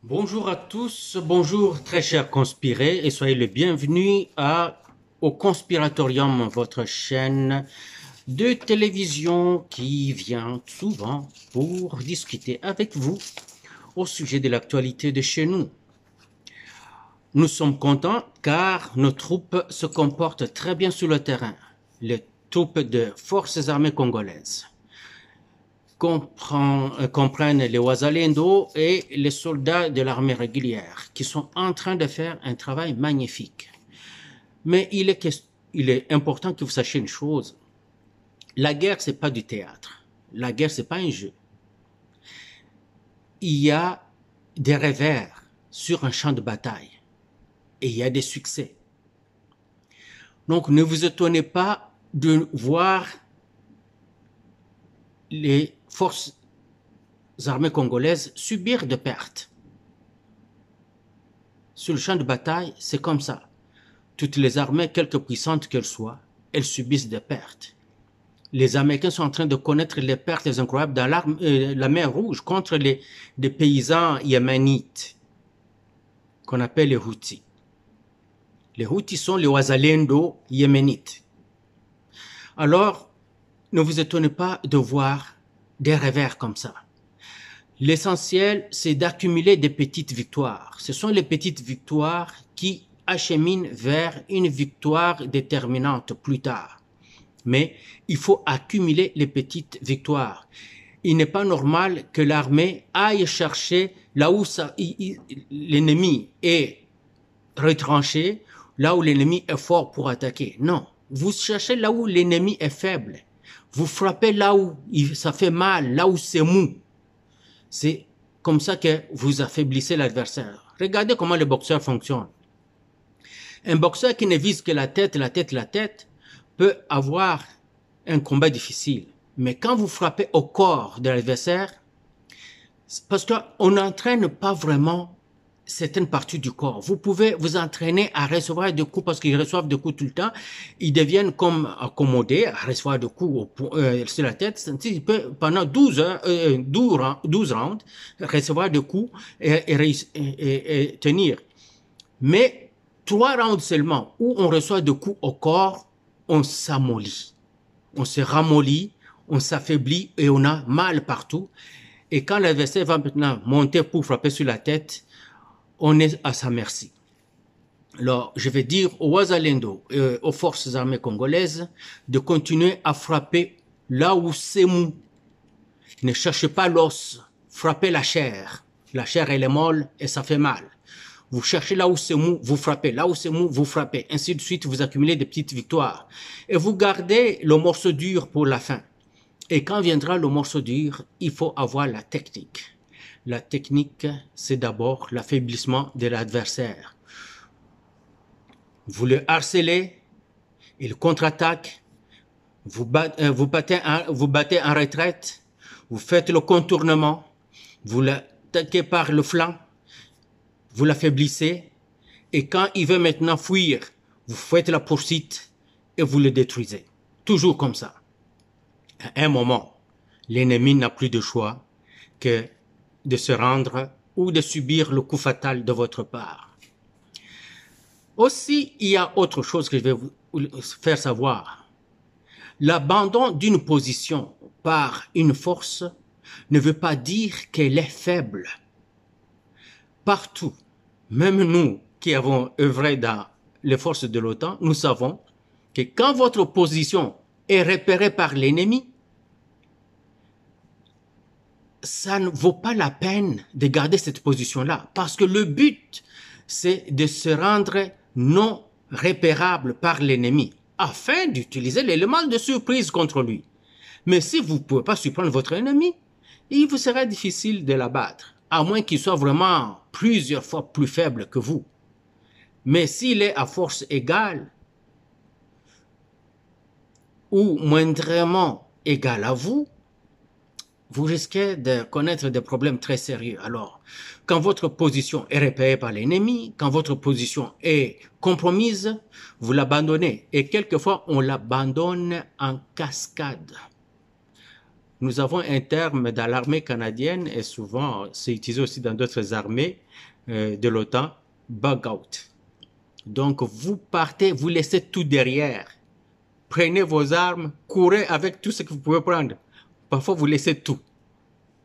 Bonjour à tous, bonjour très chers conspirés et soyez les bienvenus au Conspiratorium, votre chaîne de télévision qui vient souvent pour discuter avec vous au sujet de l'actualité de chez nous. Nous sommes contents car nos troupes se comportent très bien sur le terrain, les troupes de forces armées congolaises. Comprennent les Wazalendo et les soldats de l'armée régulière qui sont en train de faire un travail magnifique. Mais il est important que vous sachiez une chose. La guerre, c'est pas du théâtre. La guerre, c'est pas un jeu. Il y a des revers sur un champ de bataille et il y a des succès. Donc, ne vous étonnez pas de voir les forces armées congolaises subir des pertes. Sur le champ de bataille, c'est comme ça. Toutes les armées, quelque puissantes qu'elles soient, elles subissent des pertes. Les Américains sont en train de connaître les pertes incroyables dans la mer Rouge contre des paysans yéménites qu'on appelle les Houthis. Les Houthis sont les Wazalendo yéménites. Alors, ne vous étonnez pas de voir des revers comme ça. L'essentiel, c'est d'accumuler des petites victoires. Ce sont les petites victoires qui acheminent vers une victoire déterminante plus tard. Mais il faut accumuler les petites victoires. Il n'est pas normal que l'armée aille chercher là où l'ennemi est retranché, là où l'ennemi est fort pour attaquer. Non, vous cherchez là où l'ennemi est faible. Vous frappez là où ça fait mal, là où c'est mou. C'est comme ça que vous affaiblissez l'adversaire. Regardez comment le boxeur fonctionne. Un boxeur qui ne vise que la tête, peut avoir un combat difficile. Mais quand vous frappez au corps de l'adversaire, parce qu'on n'entraîne pas vraiment certaines parties du corps. Vous pouvez vous entraîner à recevoir des coups parce qu'ils reçoivent des coups tout le temps. Ils deviennent comme accommodés à recevoir des coups sur la tête. Il peut, pendant 12 rounds, recevoir des coups et tenir. Mais 3 rounds seulement où on reçoit des coups au corps, on s'amollit. On se ramollit, on s'affaiblit et on a mal partout. Et quand l'adversaire va maintenant monter pour frapper sur la tête, on est à sa merci. Alors, je vais dire aux Wazalendo et aux forces armées congolaises de continuer à frapper là où c'est mou. Ne cherchez pas l'os, frappez la chair. La chair, elle est molle et ça fait mal. Vous cherchez là où c'est mou, vous frappez. Là où c'est mou, vous frappez. Ainsi de suite, vous accumulez des petites victoires. Et vous gardez le morceau dur pour la fin. Et quand viendra le morceau dur, il faut avoir la technique. La technique, c'est d'abord l'affaiblissement de l'adversaire. Vous le harcelez, il contre-attaque, vous battez en retraite, vous faites le contournement, vous l'attaquez par le flanc, vous l'affaiblissez, et quand il veut maintenant fuir, vous faites la poursuite et vous le détruisez. Toujours comme ça. À un moment, l'ennemi n'a plus de choix que de se rendre ou de subir le coup fatal de votre part. Aussi, il y a autre chose que je vais vous faire savoir. L'abandon d'une position par une force ne veut pas dire qu'elle est faible. Partout, même nous qui avons œuvré dans les forces de l'OTAN, nous savons que quand votre position est repérée par l'ennemi, ça ne vaut pas la peine de garder cette position-là. Parce que le but, c'est de se rendre non repérable par l'ennemi, afin d'utiliser l'élément de surprise contre lui. Mais si vous ne pouvez pas surprendre votre ennemi, il vous sera difficile de l'abattre, à moins qu'il soit vraiment plusieurs fois plus faible que vous. Mais s'il est à force égale, ou moindrement égal à vous, vous risquez de connaître des problèmes très sérieux. Alors, quand votre position est repérée par l'ennemi, quand votre position est compromise, vous l'abandonnez. Et quelquefois, on l'abandonne en cascade. nous avons un terme dans l'armée canadienne et souvent c'est utilisé aussi dans d'autres armées de l'OTAN, bug out. Donc vous partez, vous laissez tout derrière. Prenez vos armes, courez avec tout ce que vous pouvez prendre. Parfois vous laissez tout.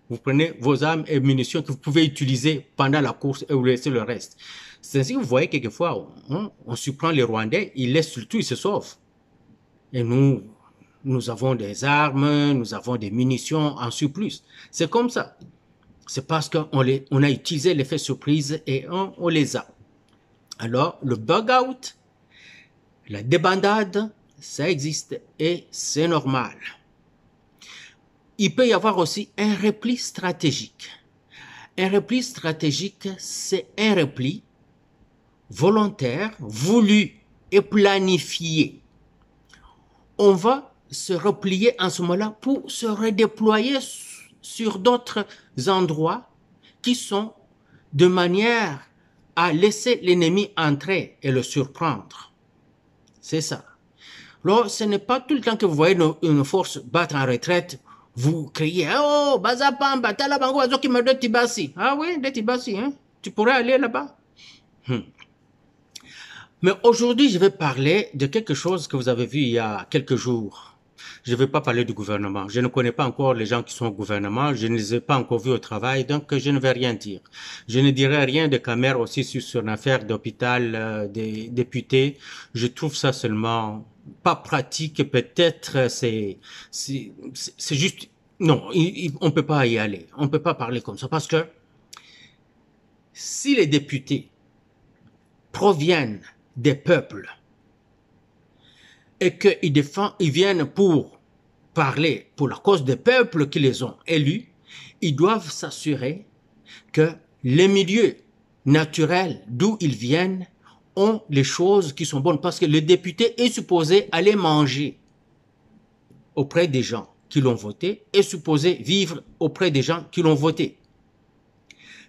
Vous prenez vos armes et munitions que vous pouvez utiliser pendant la course et vous laissez le reste. C'est ainsi que vous voyez quelquefois, on surprend les Rwandais, ils laissent tout, ils se sauvent. Et nous avons des armes, nous avons des munitions en surplus. C'est comme ça. C'est parce qu'on a utilisé l'effet surprise et on les a. Alors, le bug out, la débandade, ça existe et c'est normal. Il peut y avoir aussi un repli stratégique. Un repli stratégique, c'est un repli volontaire, voulu et planifié. On va se replier en ce moment-là pour se redéployer sur d'autres endroits qui sont de manière à laisser l'ennemi entrer et le surprendre. C'est ça. Alors, ce n'est pas tout le temps que vous voyez une force battre en retraite, vous criez « Oh, Bazapamba, Talabango, Azoki me de Tibasi. » Ah oui, de Tibasi, hein? Tu pourrais aller là-bas? Mais aujourd'hui, je vais parler de quelque chose que vous avez vu il y a quelques jours. Je ne vais pas parler du gouvernement. Je ne connais pas encore les gens qui sont au gouvernement. Je ne les ai pas encore vus au travail, donc je ne vais rien dire. Je ne dirai rien de Camer aussi sur une affaire d'hôpital des députés. Je trouve ça seulement pas pratique. Peut-être c'est juste... Non, on peut pas y aller. On peut pas parler comme ça parce que si les députés proviennent des peuples et qu'ils viennent pour parler pour la cause des peuples qui les ont élus, ils doivent s'assurer que les milieux naturels d'où ils viennent ont les choses qui sont bonnes parce que le député est supposé aller manger auprès des gens qui l'ont voté, est supposé vivre auprès des gens qui l'ont voté.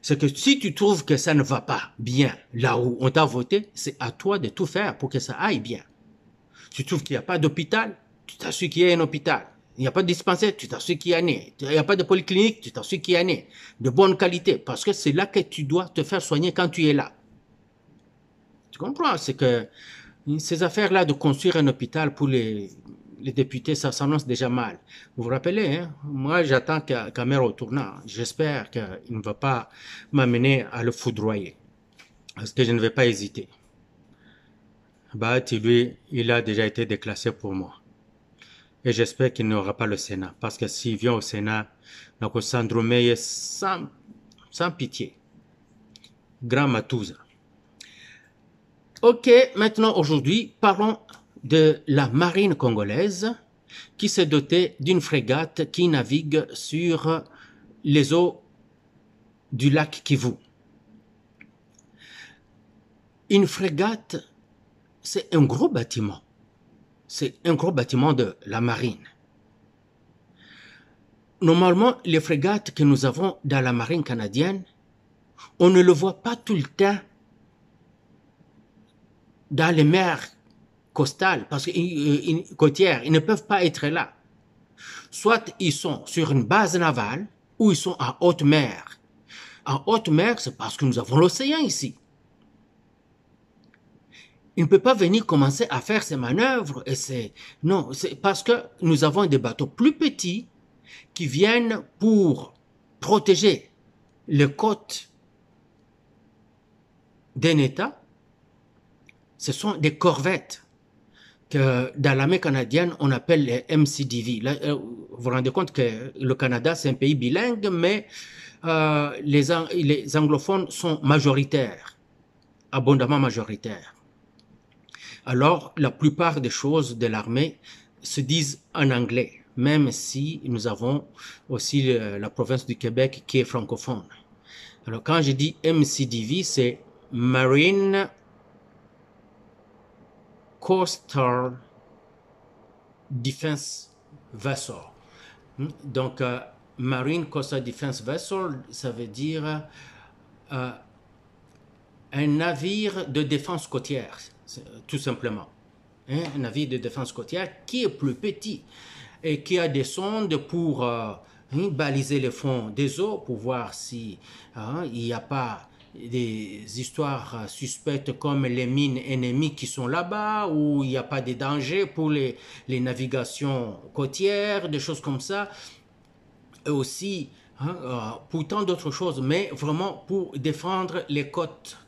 C'est que si tu trouves que ça ne va pas bien là où on t'a voté, c'est à toi de tout faire pour que ça aille bien. Tu trouves qu'il n'y a pas d'hôpital, tu t'assures qu'il y a un hôpital. Il n'y a pas de dispensaire, tu t'assures qu'il y en ait. Il n'y a pas de polyclinique, tu t'assures qu'il y en ait. De bonne qualité, parce que c'est là que tu dois te faire soigner quand tu es là. Tu comprends? C'est que ces affaires-là de construire un hôpital pour les députés, ça s'annonce déjà mal. Vous vous rappelez, hein? Moi, j'attends Camer au tournant. J'espère qu'il ne va pas m'amener à le foudroyer. Parce que je ne vais pas hésiter. Bahati, lui, il a déjà été déclassé pour moi. Et j'espère qu'il n'aura pas le Sénat. Parce que s'il vient au Sénat, donc Sandromeye sans pitié. Grand Matouza. Ok, maintenant, aujourd'hui, parlons de la marine congolaise qui s'est dotée d'une frégate qui navigue sur les eaux du lac Kivu. Une frégate, c'est un gros bâtiment. C'est un gros bâtiment de la marine. Normalement, les frégates que nous avons dans la marine canadienne, on ne le voit pas tout le temps dans les mers costales, parce que côtières, ils ne peuvent pas être là. Soit ils sont sur une base navale, ou ils sont en haute mer. En haute mer, c'est parce que nous avons l'océan ici. Il ne peut pas venir commencer à faire ces manœuvres, et non, c'est parce que nous avons des bateaux plus petits qui viennent pour protéger les côtes d'un État. Ce sont des corvettes que dans l'armée canadienne, on appelle les MCDV. Là, vous vous rendez compte que le Canada, c'est un pays bilingue, mais les anglophones sont majoritaires, abondamment majoritaires. Alors, la plupart des choses de l'armée se disent en anglais, même si nous avons aussi la province du Québec qui est francophone. Alors, quand je dis MCDV, c'est Marine Coastal Defense Vessel. Donc, Marine Coastal Defense Vessel, ça veut dire un navire de défense côtière, tout simplement. Un navire de défense côtière qui est plus petit. et qui a des sondes pour baliser les fonds des eaux, pour voir si il n'y a pas des histoires suspectes comme les mines ennemies qui sont là-bas, ou il n'y a pas de danger pour les navigations côtières, des choses comme ça. Et aussi pour tant d'autres choses, mais vraiment pour défendre les côtes,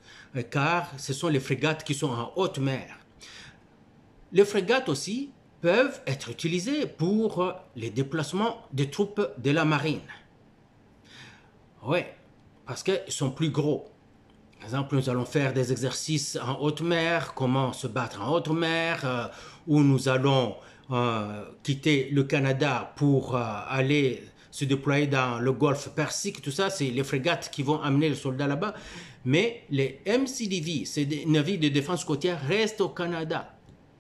car ce sont les frégates qui sont en haute mer. Les frégates aussi peuvent être utilisées pour les déplacements des troupes de la marine. Oui, parce qu'ils sont plus gros. Par exemple, nous allons faire des exercices en haute mer, comment se battre en haute mer, où nous allons quitter le Canada pour aller se déployer dans le golfe Persique, tout ça, c'est les frégates qui vont amener les soldats là-bas. Mais les MCDV, c'est des navires de défense côtière, restent au Canada.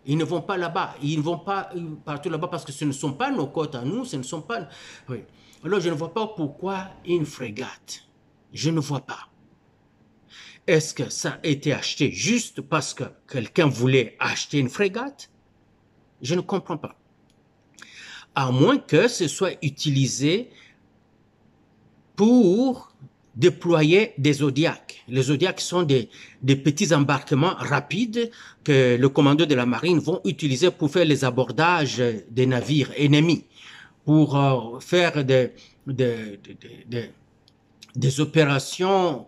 Ils ne vont pas là-bas, ils ne vont pas partout là-bas parce que ce ne sont pas nos côtes à nous, ce ne sont pas... Oui. Alors je ne vois pas pourquoi une frégate. Je ne vois pas. Est-ce que ça a été acheté juste parce que quelqu'un voulait acheter une frégate? Je ne comprends pas. À moins que ce soit utilisé pour déployer des Zodiacs. Les Zodiacs sont des petits embarquements rapides que le commando de la marine vont utiliser pour faire les abordages des navires ennemis, pour faire des opérations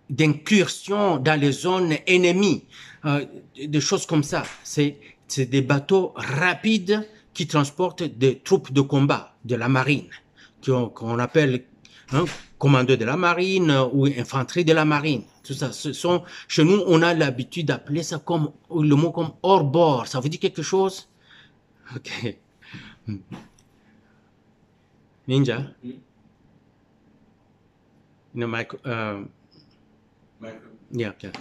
d'incursion dans les zones ennemies, des choses comme ça. C'est des bateaux rapides qui transportent des troupes de combat de la marine, qu'on appelle commando de la marine ou infanterie de la marine. Tout ça, chez nous, on a l'habitude d'appeler ça comme le mot comme hors bord. Ça vous dit quelque chose? Ok. Ninja? No, yeah, yeah.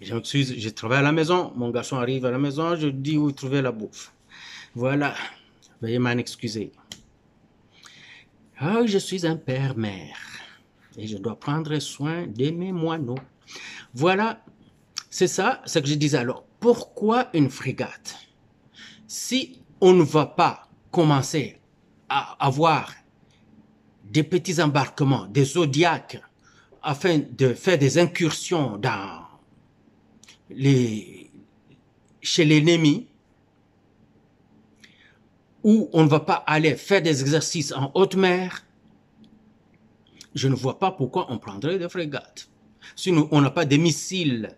Je m'excuse, je travaille à la maison, mon garçon arrive à la maison, je dis où trouver la bouffe. Voilà, veuillez m'en excuser. Ah, je suis un père-mère et je dois prendre soin de mes moineaux. Voilà, c'est ça, ce que je disais. Alors, pourquoi une frégate? Si on ne va pas commencer à avoir des petits embarquements, des Zodiacs, afin de faire des incursions chez l'ennemi, où on ne va pas aller faire des exercices en haute mer, je ne vois pas pourquoi on prendrait des frégates. Si on n'a pas des missiles,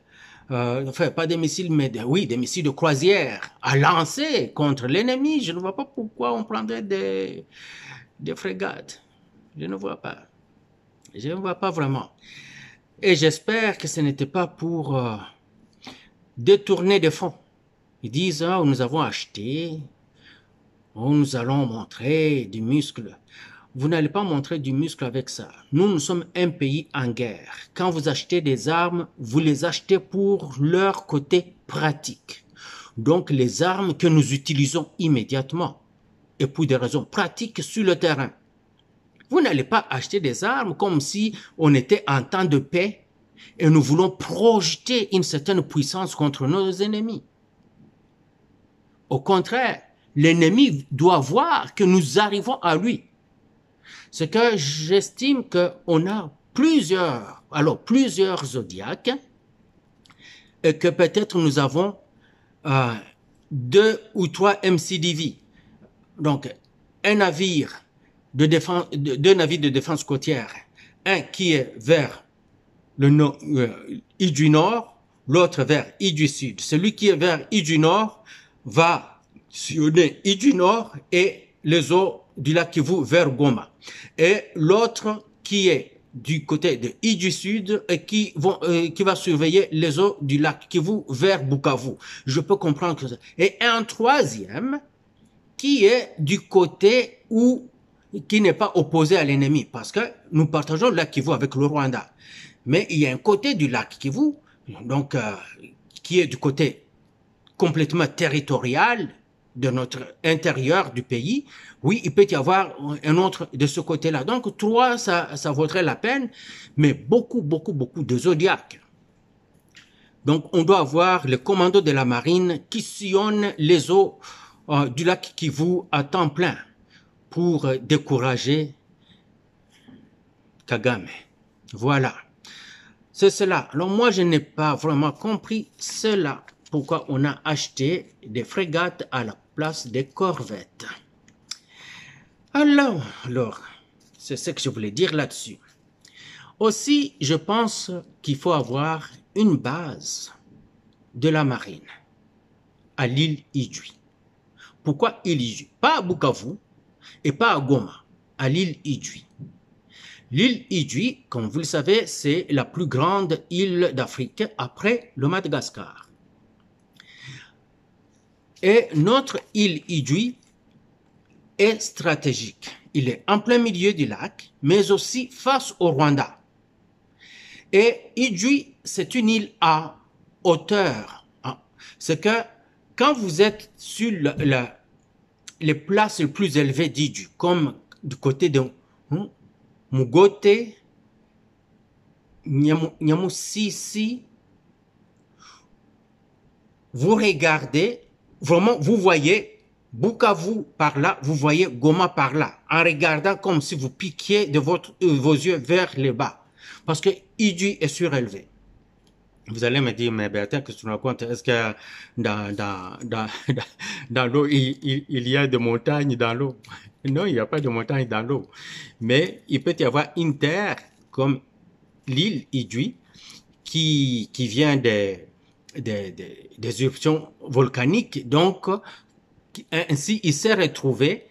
enfin pas des missiles, mais des missiles de croisière à lancer contre l'ennemi, je ne vois pas pourquoi on prendrait des frégates. Je ne vois pas. Je ne vois pas vraiment. Et j'espère que ce n'était pas pour détourner des fonds. Ils disent, nous avons acheté, nous allons montrer du muscle. Vous n'allez pas montrer du muscle avec ça. Nous sommes un pays en guerre. Quand vous achetez des armes, vous les achetez pour leur côté pratique. Donc les armes que nous utilisons immédiatement et pour des raisons pratiques sur le terrain. Vous n'allez pas acheter des armes comme si on était en temps de paix et nous voulons projeter une certaine puissance contre nos ennemis. Au contraire, l'ennemi doit voir que nous arrivons à lui. C'est que j'estime qu'on a plusieurs Zodiacs et que peut-être nous avons 2 ou 3 MCDV. Donc, deux navires de défense côtière. Un qui est vers le I du Nord, l'autre vers I du Sud. Celui qui est vers I du Nord va sillonner I du Nord et les eaux du lac Kivu vers Goma. Et l'autre qui est du côté de I du Sud et qui va surveiller les eaux du lac Kivu vers Bukavu. Je peux comprendre que ça. Et un troisième qui est du côté qui n'est pas opposé à l'ennemi, parce que nous partageons le lac Kivu avec le Rwanda. Mais il y a un côté du lac Kivu, donc qui est du côté complètement territorial de notre intérieur du pays. Oui, il peut y avoir un autre de ce côté-là. Donc 3, ça vaudrait la peine, mais beaucoup de Zodiacs. Donc on doit avoir le commando de la marine qui sillonne les eaux du lac Kivu à temps plein pour décourager Kagame. Voilà. C'est cela. Alors moi, je n'ai pas vraiment compris cela. Pourquoi on a acheté des frégates à la place des corvettes. Alors, c'est ce que je voulais dire là-dessus. Aussi, je pense qu'il faut avoir une base de la marine à l'île Idjwi. Pourquoi île Idjwi? Pas à Bukavu et pas à Goma, à l'île Idjwi. L'île Idjwi, comme vous le savez, c'est la plus grande île d'Afrique après le Madagascar. Et notre île Idjwi est stratégique. Il est en plein milieu du lac, mais aussi face au Rwanda. Et Idjwi, c'est une île à hauteur. C'est que quand vous êtes sur les places les plus élevées d'Idjwi, comme du côté de Mugote, Nyamusisi, vous regardez, vraiment, vous voyez Bukavu par là, vous voyez Goma par là, en regardant comme si vous piquiez de vos yeux vers le bas, parce que Idjwi est surélevé. Vous allez me dire, mais Bertin, qu'est-ce que tu racontes? Est-ce que dans l'eau, il y a des montagnes dans l'eau? Non, il n'y a pas de montagnes dans l'eau. Mais il peut y avoir une terre comme l'île Idjwi qui vient des éruptions volcaniques. Donc, ainsi, il s'est retrouvé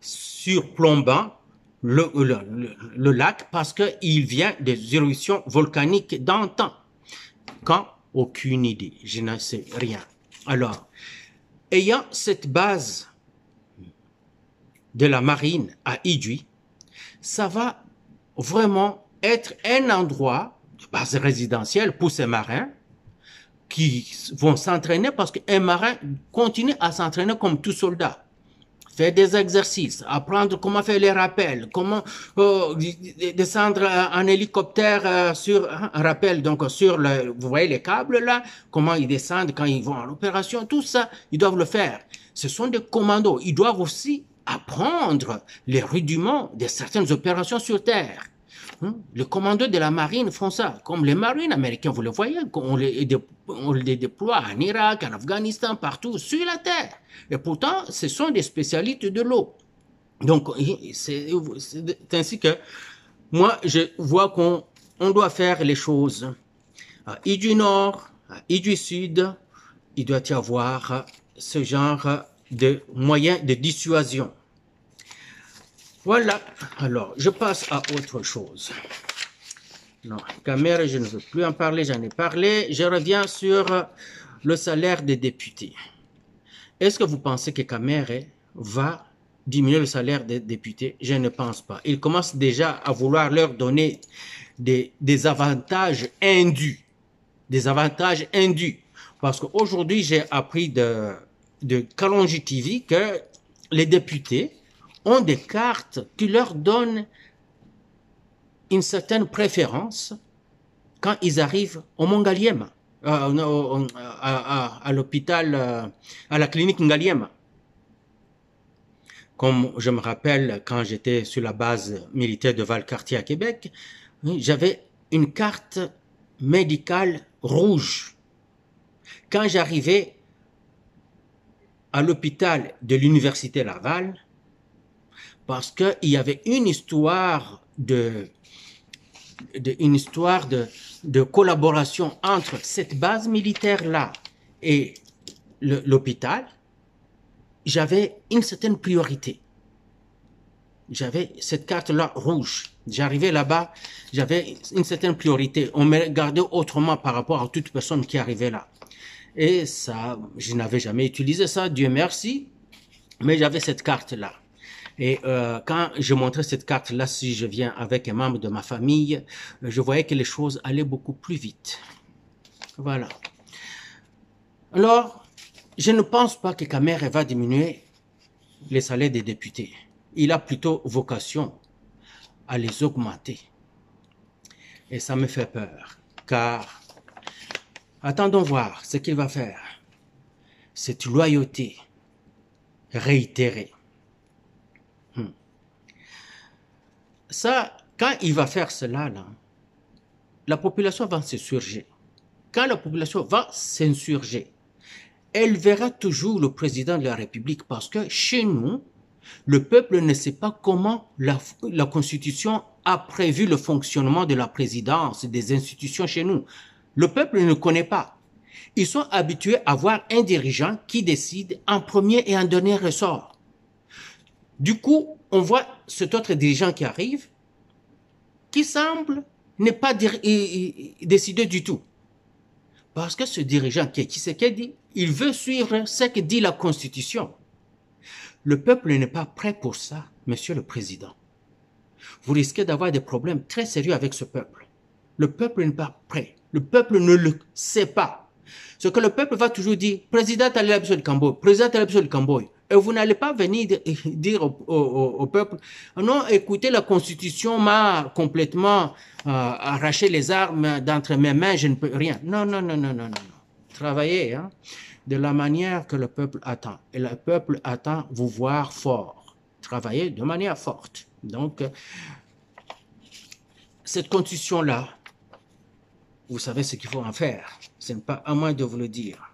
surplombant le lac parce qu'il vient des éruptions volcaniques d'antan. Quand? Aucune idée, je n'en sais rien. Alors, ayant cette base de la marine à Idjwi, ça va vraiment être un endroit de base résidentielle pour ces marins qui vont s'entraîner parce qu'un marin continue à s'entraîner comme tout soldat. Faire des exercices, apprendre comment faire les rappels, comment descendre en hélicoptère sur un rappel, donc sur vous voyez les câbles là, comment ils descendent quand ils vont en opération, tout ça, ils doivent le faire. Ce sont des commandos, ils doivent aussi apprendre les rudiments de certaines opérations sur terre. Les commandos de la marine font ça, comme les marines américains, vous le voyez, on les déploie en Irak, en Afghanistan, partout, sur la terre. Et pourtant, ce sont des spécialistes de l'eau. Donc, c'est ainsi que moi, je vois qu'on doit faire les choses. À Idjwi Nord, à Idjwi Sud, il doit y avoir ce genre de moyens de dissuasion. Voilà, alors je passe à autre chose. Non, Kamere, je ne veux plus en parler, j'en ai parlé. Je reviens sur le salaire des députés. Est-ce que vous pensez que Kamere va diminuer le salaire des députés? Je ne pense pas. Il commence déjà à vouloir leur donner des avantages indus. Des avantages indus. Parce qu'aujourd'hui, j'ai appris de Kalonji TV que les députés ont des cartes qui leur donnent une certaine préférence quand ils arrivent au Mongaliema, à l'hôpital, à la clinique Ngaliema. Comme je me rappelle quand j'étais sur la base militaire de Valcartier à Québec, j'avais une carte médicale rouge. Quand j'arrivais à l'hôpital de l'Université Laval, parce qu'il y avait une histoire de collaboration entre cette base militaire-là et l'hôpital, j'avais une certaine priorité. J'avais cette carte-là rouge. J'arrivais là-bas, j'avais une certaine priorité. On me regardait autrement par rapport à toute personne qui arrivait là. Et ça, je n'avais jamais utilisé ça, Dieu merci, mais j'avais cette carte-là. Et quand je montrais cette carte-là, si je viens avec un membre de ma famille, je voyais que les choses allaient beaucoup plus vite. Voilà. Alors, je ne pense pas que Kamere va diminuer les salaires des députés. Il a plutôt vocation à les augmenter. Et ça me fait peur, car attendons voir ce qu'il va faire. Cette loyauté réitéré. Ça, quand il va faire cela, là, la population va s'insurger. Quand la population va s'insurger, elle verra toujours le président de la République parce que chez nous, le peuple ne sait pas comment la Constitution a prévu le fonctionnement de la présidence, des institutions chez nous. Le peuple ne connaît pas. Ils sont habitués à voir un dirigeant qui décide en premier et en dernier ressort. Du coup, on voit cet autre dirigeant qui arrive, qui semble ne pas décider du tout. Parce que ce dirigeant qui est Tshisekedi, il veut suivre ce que dit la Constitution. Le peuple n'est pas prêt pour ça, Monsieur le Président. Vous risquez d'avoir des problèmes très sérieux avec ce peuple. Le peuple n'est pas prêt. Le peuple ne le sait pas. Ce que le peuple va toujours dire, Président Talib Camboy, Président Talib Camboy. Et vous n'allez pas venir dire au peuple, non, écoutez, la Constitution m'a complètement arraché les armes d'entre mes mains, je ne peux rien. Non, non, non, non, non, non. Travaillez, hein, de la manière que le peuple attend. Et le peuple attend vous voir fort. Travaillez de manière forte. Donc, cette constitution-là, vous savez ce qu'il faut en faire. Ce n'est pas à moi de vous le dire.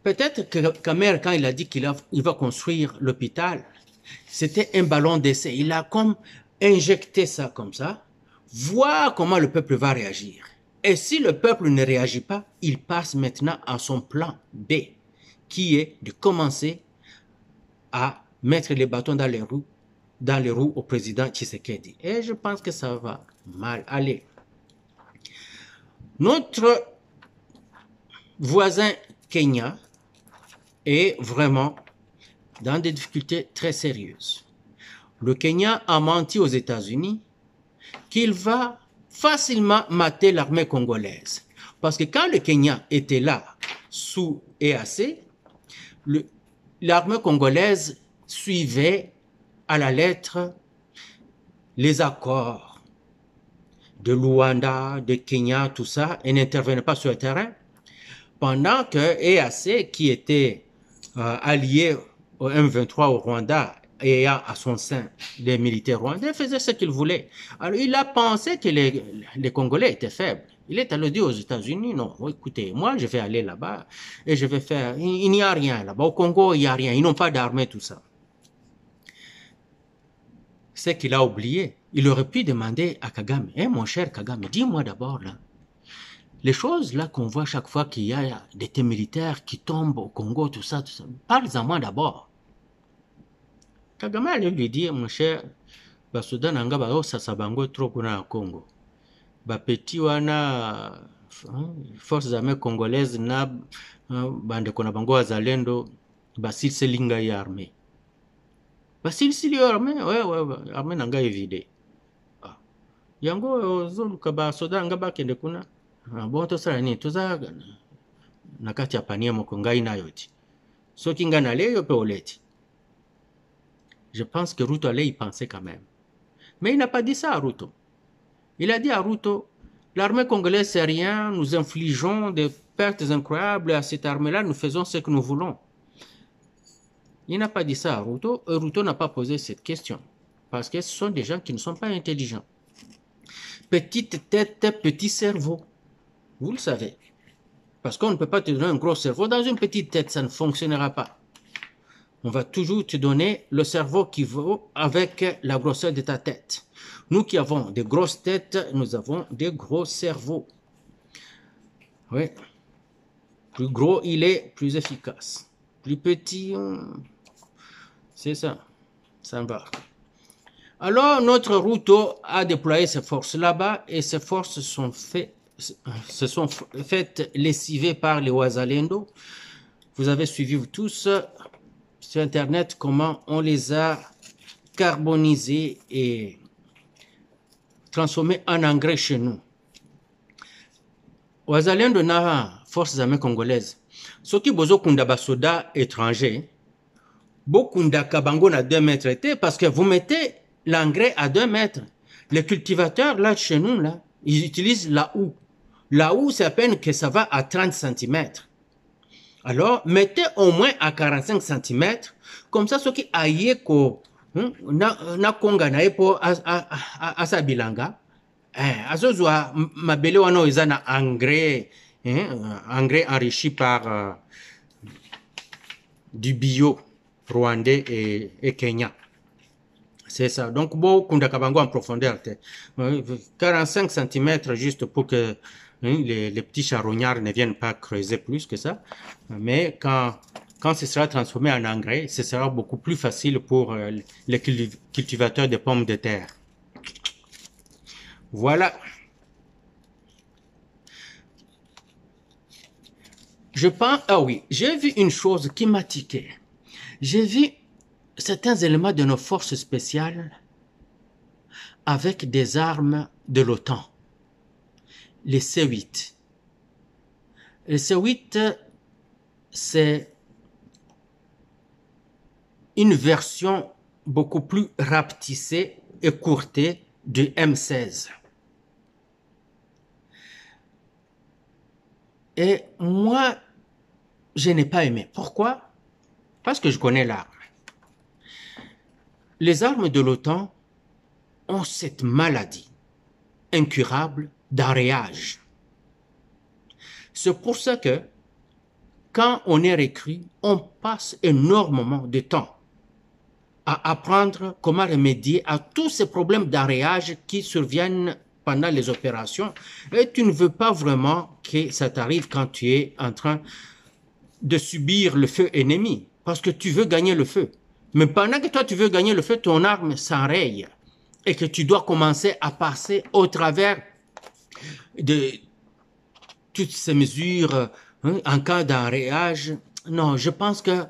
Peut-être que Kamer, quand il a dit qu'il va construire l'hôpital, c'était un ballon d'essai. Il a comme injecté ça comme ça, voir comment le peuple va réagir. Et si le peuple ne réagit pas, il passe maintenant à son plan B, qui est de commencer à mettre les bâtons dans les roues au président Tshisekedi. Et je pense que ça va mal aller. Notre voisin Kenya est vraiment dans des difficultés très sérieuses. Le Kenya a menti aux États-Unis qu'il va facilement mater l'armée congolaise. Parce que quand le Kenya était là, sous EAC, l'armée congolaise suivait à la lettre les accords de Luanda, de Kenya, tout ça, et n'intervenait pas sur le terrain. Pendant que EAC, qui était allié au M23 au Rwanda, et à son sein les militaires rwandais, faisaient ce qu'ils voulaient. Alors il a pensé que les Congolais étaient faibles. Il est allé dire aux États-Unis, non, écoutez, moi je vais aller là-bas et je vais faire, il n'y a rien là-bas. Au Congo, il n'y a rien, ils n'ont pas d'armée, tout ça. C'est qu'il a oublié. Il aurait pu demander à Kagame, mon cher Kagame, dis-moi d'abord là, les choses là qu'on voit chaque fois qu'il y a des militaires qui tombent au Congo, tout ça, parle-en moi d'abord. Kagame allait lui dire, mon cher, basoda nanga bao sasabango trop kuna Congo. Bapeti wana forces armées congolaises na bande kona bango wazalendo basilselinga ya armée. Basilsili ya armée, ouais, armée nanga evide. Yango zoluka basoda nanga bakende kuna. Bon tosala ni toza nakati ya pania moko ngai nayo ti. Soki nga na leyo pe oleti. Je pense que Ruto allait y penser quand même. Mais il n'a pas dit ça à Ruto. Il a dit à Ruto, l'armée congolaise c'est rien, nous infligeons des pertes incroyables à cette armée-là, nous faisons ce que nous voulons. Il n'a pas dit ça à Ruto, et Ruto n'a pas posé cette question. Parce que ce sont des gens qui ne sont pas intelligents. Petite tête, petit cerveau. Vous le savez. Parce qu'on ne peut pas te donner un gros cerveau dans une petite tête, ça ne fonctionnera pas. On va toujours te donner le cerveau qui vaut avec la grosseur de ta tête. Nous qui avons des grosses têtes, nous avons des gros cerveaux. Oui. Plus gros il est, plus efficace. Plus petit, c'est ça. Ça va. Alors, notre Ruto a déployé ses forces là-bas et ces forces se sont faites lessiver par les Wazalendo. Vous avez suivi vous tous sur Internet comment on les a carbonisés et transformés en engrais chez nous. Wazalendo na forces armées congolaises. Ceux qui bozo kunda basoda étrangers, bokunda kabango na 2 mètres, parce que vous mettez l'engrais à 2 mètres. Les cultivateurs là chez nous là, ils utilisent la houe. La houe, c'est à peine que ça va à 30 cm. Alors, mettez au moins à 45 cm, comme ça, ceux qui aillent ko na konga na epo asa bilanga, azozwa mabele wana eza na engrais, engrais enrichi par du bio rwandais et Kenya. C'est ça. Donc, bon, kunda kabango en profondeur. 45 cm juste pour que les petits charognards ne viennent pas creuser plus que ça. Mais quand ce sera transformé en engrais, ce sera beaucoup plus facile pour les cultivateurs de pommes de terre. Voilà. Je pense, ah oui, j'ai vu une chose qui m'a tiqué. J'ai vu certains éléments de nos forces spéciales avec des armes de l'OTAN. Les C8. Les C8, c'est une version beaucoup plus rapetissée et courtée du M16. Et moi, je n'ai pas aimé. Pourquoi? Parce que je connais l'arme. Les armes de l'OTAN ont cette maladie incurable d'arrayage. C'est pour ça que quand on est recrue, on passe énormément de temps à apprendre comment remédier à tous ces problèmes d'arrayage qui surviennent pendant les opérations. Et tu ne veux pas vraiment que ça t'arrive quand tu es en train de subir le feu ennemi, parce que tu veux gagner le feu. Mais pendant que toi tu veux gagner le feu, ton arme s'enraye et que tu dois commencer à passer au travers de toutes ces mesures en cas d'enrayage. Non, je pense que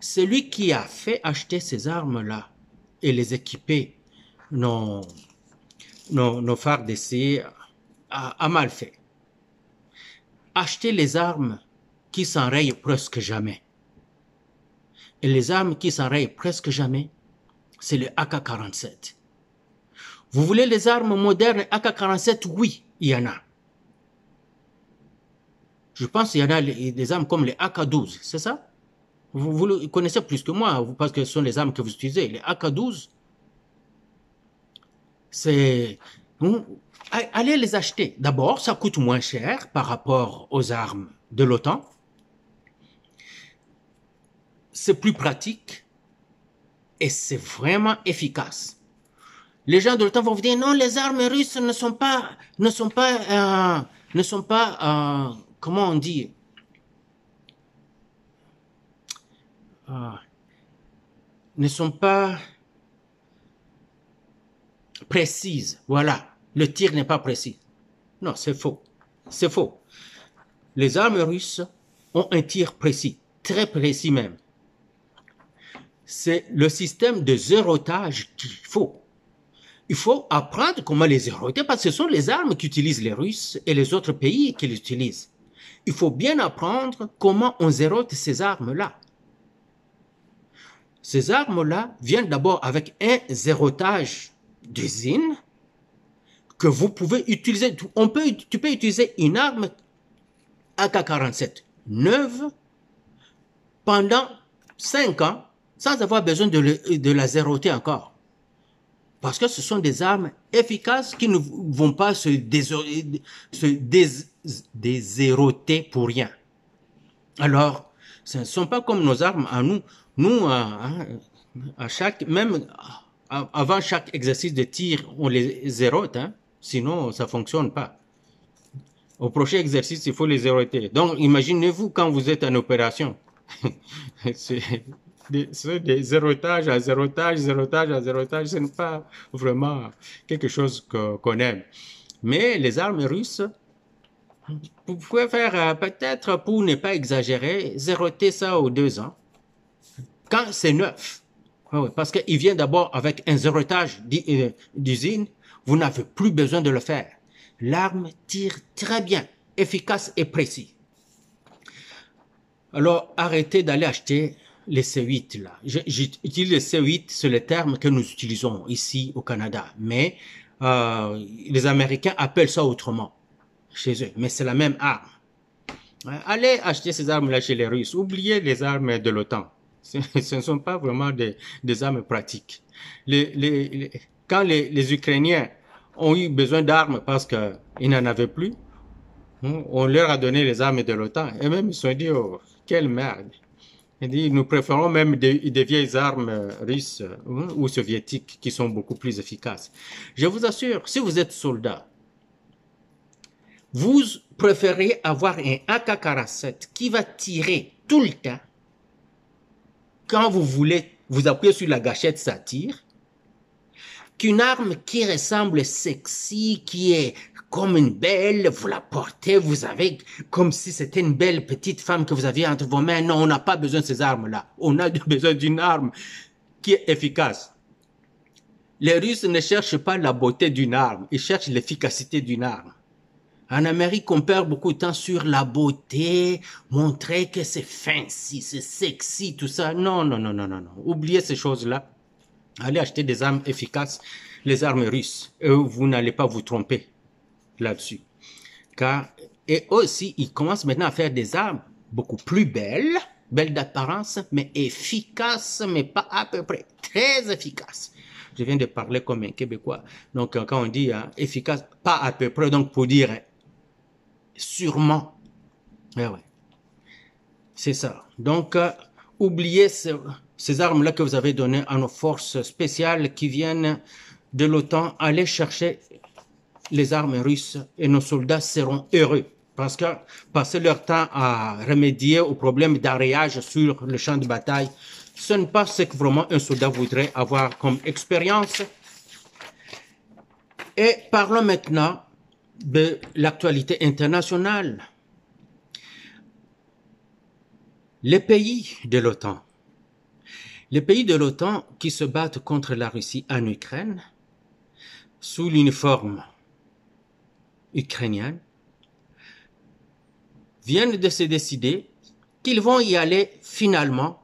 celui qui a fait acheter ces armes-là et les équiper, nos phares d'essai, a mal fait. Acheter les armes qui s'enrayent presque jamais. Et les armes qui s'enrayent presque jamais, c'est le AK-47. Vous voulez les armes modernes AK-47? Oui, il y en a. Je pense qu'il y en a des armes comme les AK-12, c'est ça? Vous le connaissez plus que moi, parce que ce sont les armes que vous utilisez. Les AK-12, c'est... Allez les acheter. D'abord, ça coûte moins cher par rapport aux armes de l'OTAN. C'est plus pratique et c'est vraiment efficace. Les gens de l'OTAN vont vous dire non, les armes russes ne sont pas, comment on dit, ne sont pas précises. Voilà, le tir n'est pas précis. Non, c'est faux. C'est faux. Les armes russes ont un tir précis, très précis même. C'est le système de zérotage qu'il faut. Il faut apprendre comment les zéroter parce que ce sont les armes qu'utilisent les Russes et les autres pays qui les utilisent. Il faut bien apprendre comment on zérote ces armes-là. Ces armes-là viennent d'abord avec un zérotage d'usine que vous pouvez utiliser. Tu peux utiliser une arme AK-47 neuve pendant 5 ans sans avoir besoin de la zéroter encore. Parce que ce sont des armes efficaces qui ne vont pas se dézéroter pour rien. Alors, ce ne sont pas comme nos armes à nous. Nous, même avant chaque exercice de tir, on les zérote, sinon ça fonctionne pas. Au prochain exercice, il faut les zéroter. Donc, imaginez-vous quand vous êtes en opération. C'est des zérotages à zérotage, ce n'est pas vraiment quelque chose qu'on aime. Mais les armes russes, vous pouvez faire peut-être, pour ne pas exagérer, zéroter ça aux 2 ans. Quand c'est neuf, parce qu'il vient d'abord avec un zérotage d'usine, vous n'avez plus besoin de le faire. L'arme tire très bien, efficace et précis. Alors, arrêtez d'aller acheter les C8 là. J'utilise les C8, c'est le terme que nous utilisons ici au Canada. Mais les Américains appellent ça autrement chez eux. Mais c'est la même arme. Ouais, allez acheter ces armes-là chez les Russes. Oubliez les armes de l'OTAN. Ce ne sont pas vraiment des armes pratiques. Quand les Ukrainiens ont eu besoin d'armes parce qu'ils n'en avaient plus, on leur a donné les armes de l'OTAN. Et même ils se sont dit, oh, quelle merde. Ils disent, nous préférons même des vieilles armes russes ou soviétiques qui sont beaucoup plus efficaces. Je vous assure, si vous êtes soldat, vous préférez avoir un AK-47 qui va tirer tout le temps. Quand vous voulez vous appuyer sur la gâchette, ça tire. Qu'une arme qui ressemble sexy, qui est comme une belle, vous la portez, vous avez comme si c'était une belle petite femme que vous aviez entre vos mains. Non, on n'a pas besoin de ces armes-là. On a besoin d'une arme qui est efficace. Les Russes ne cherchent pas la beauté d'une arme, ils cherchent l'efficacité d'une arme. En Amérique, on perd beaucoup de temps sur la beauté, montrer que c'est fancy, c'est sexy, tout ça. Non, non, non, non, non, non. Oubliez ces choses-là. Allez acheter des armes efficaces, les armes russes. Et vous n'allez pas vous tromper là-dessus. Et aussi, ils commencent maintenant à faire des armes beaucoup plus belles, belles d'apparence, mais efficaces, mais pas à peu près, très efficaces. Je viens de parler comme un Québécois. Donc, quand on dit efficace, pas à peu près, donc pour dire sûrement. Ouais. C'est ça. Donc, oubliez ces armes-là que vous avez données à nos forces spéciales qui viennent de l'OTAN. Allez chercher les armes russes et nos soldats seront heureux. Parce que passer leur temps à remédier aux problèmes d'arrayage sur le champ de bataille, ce n'est pas ce que vraiment un soldat voudrait avoir comme expérience. Et parlons maintenant de l'actualité internationale. Les pays de l'OTAN. Les pays de l'OTAN qui se battent contre la Russie en Ukraine, sous l'uniforme ukrainien, viennent de se décider qu'ils vont y aller finalement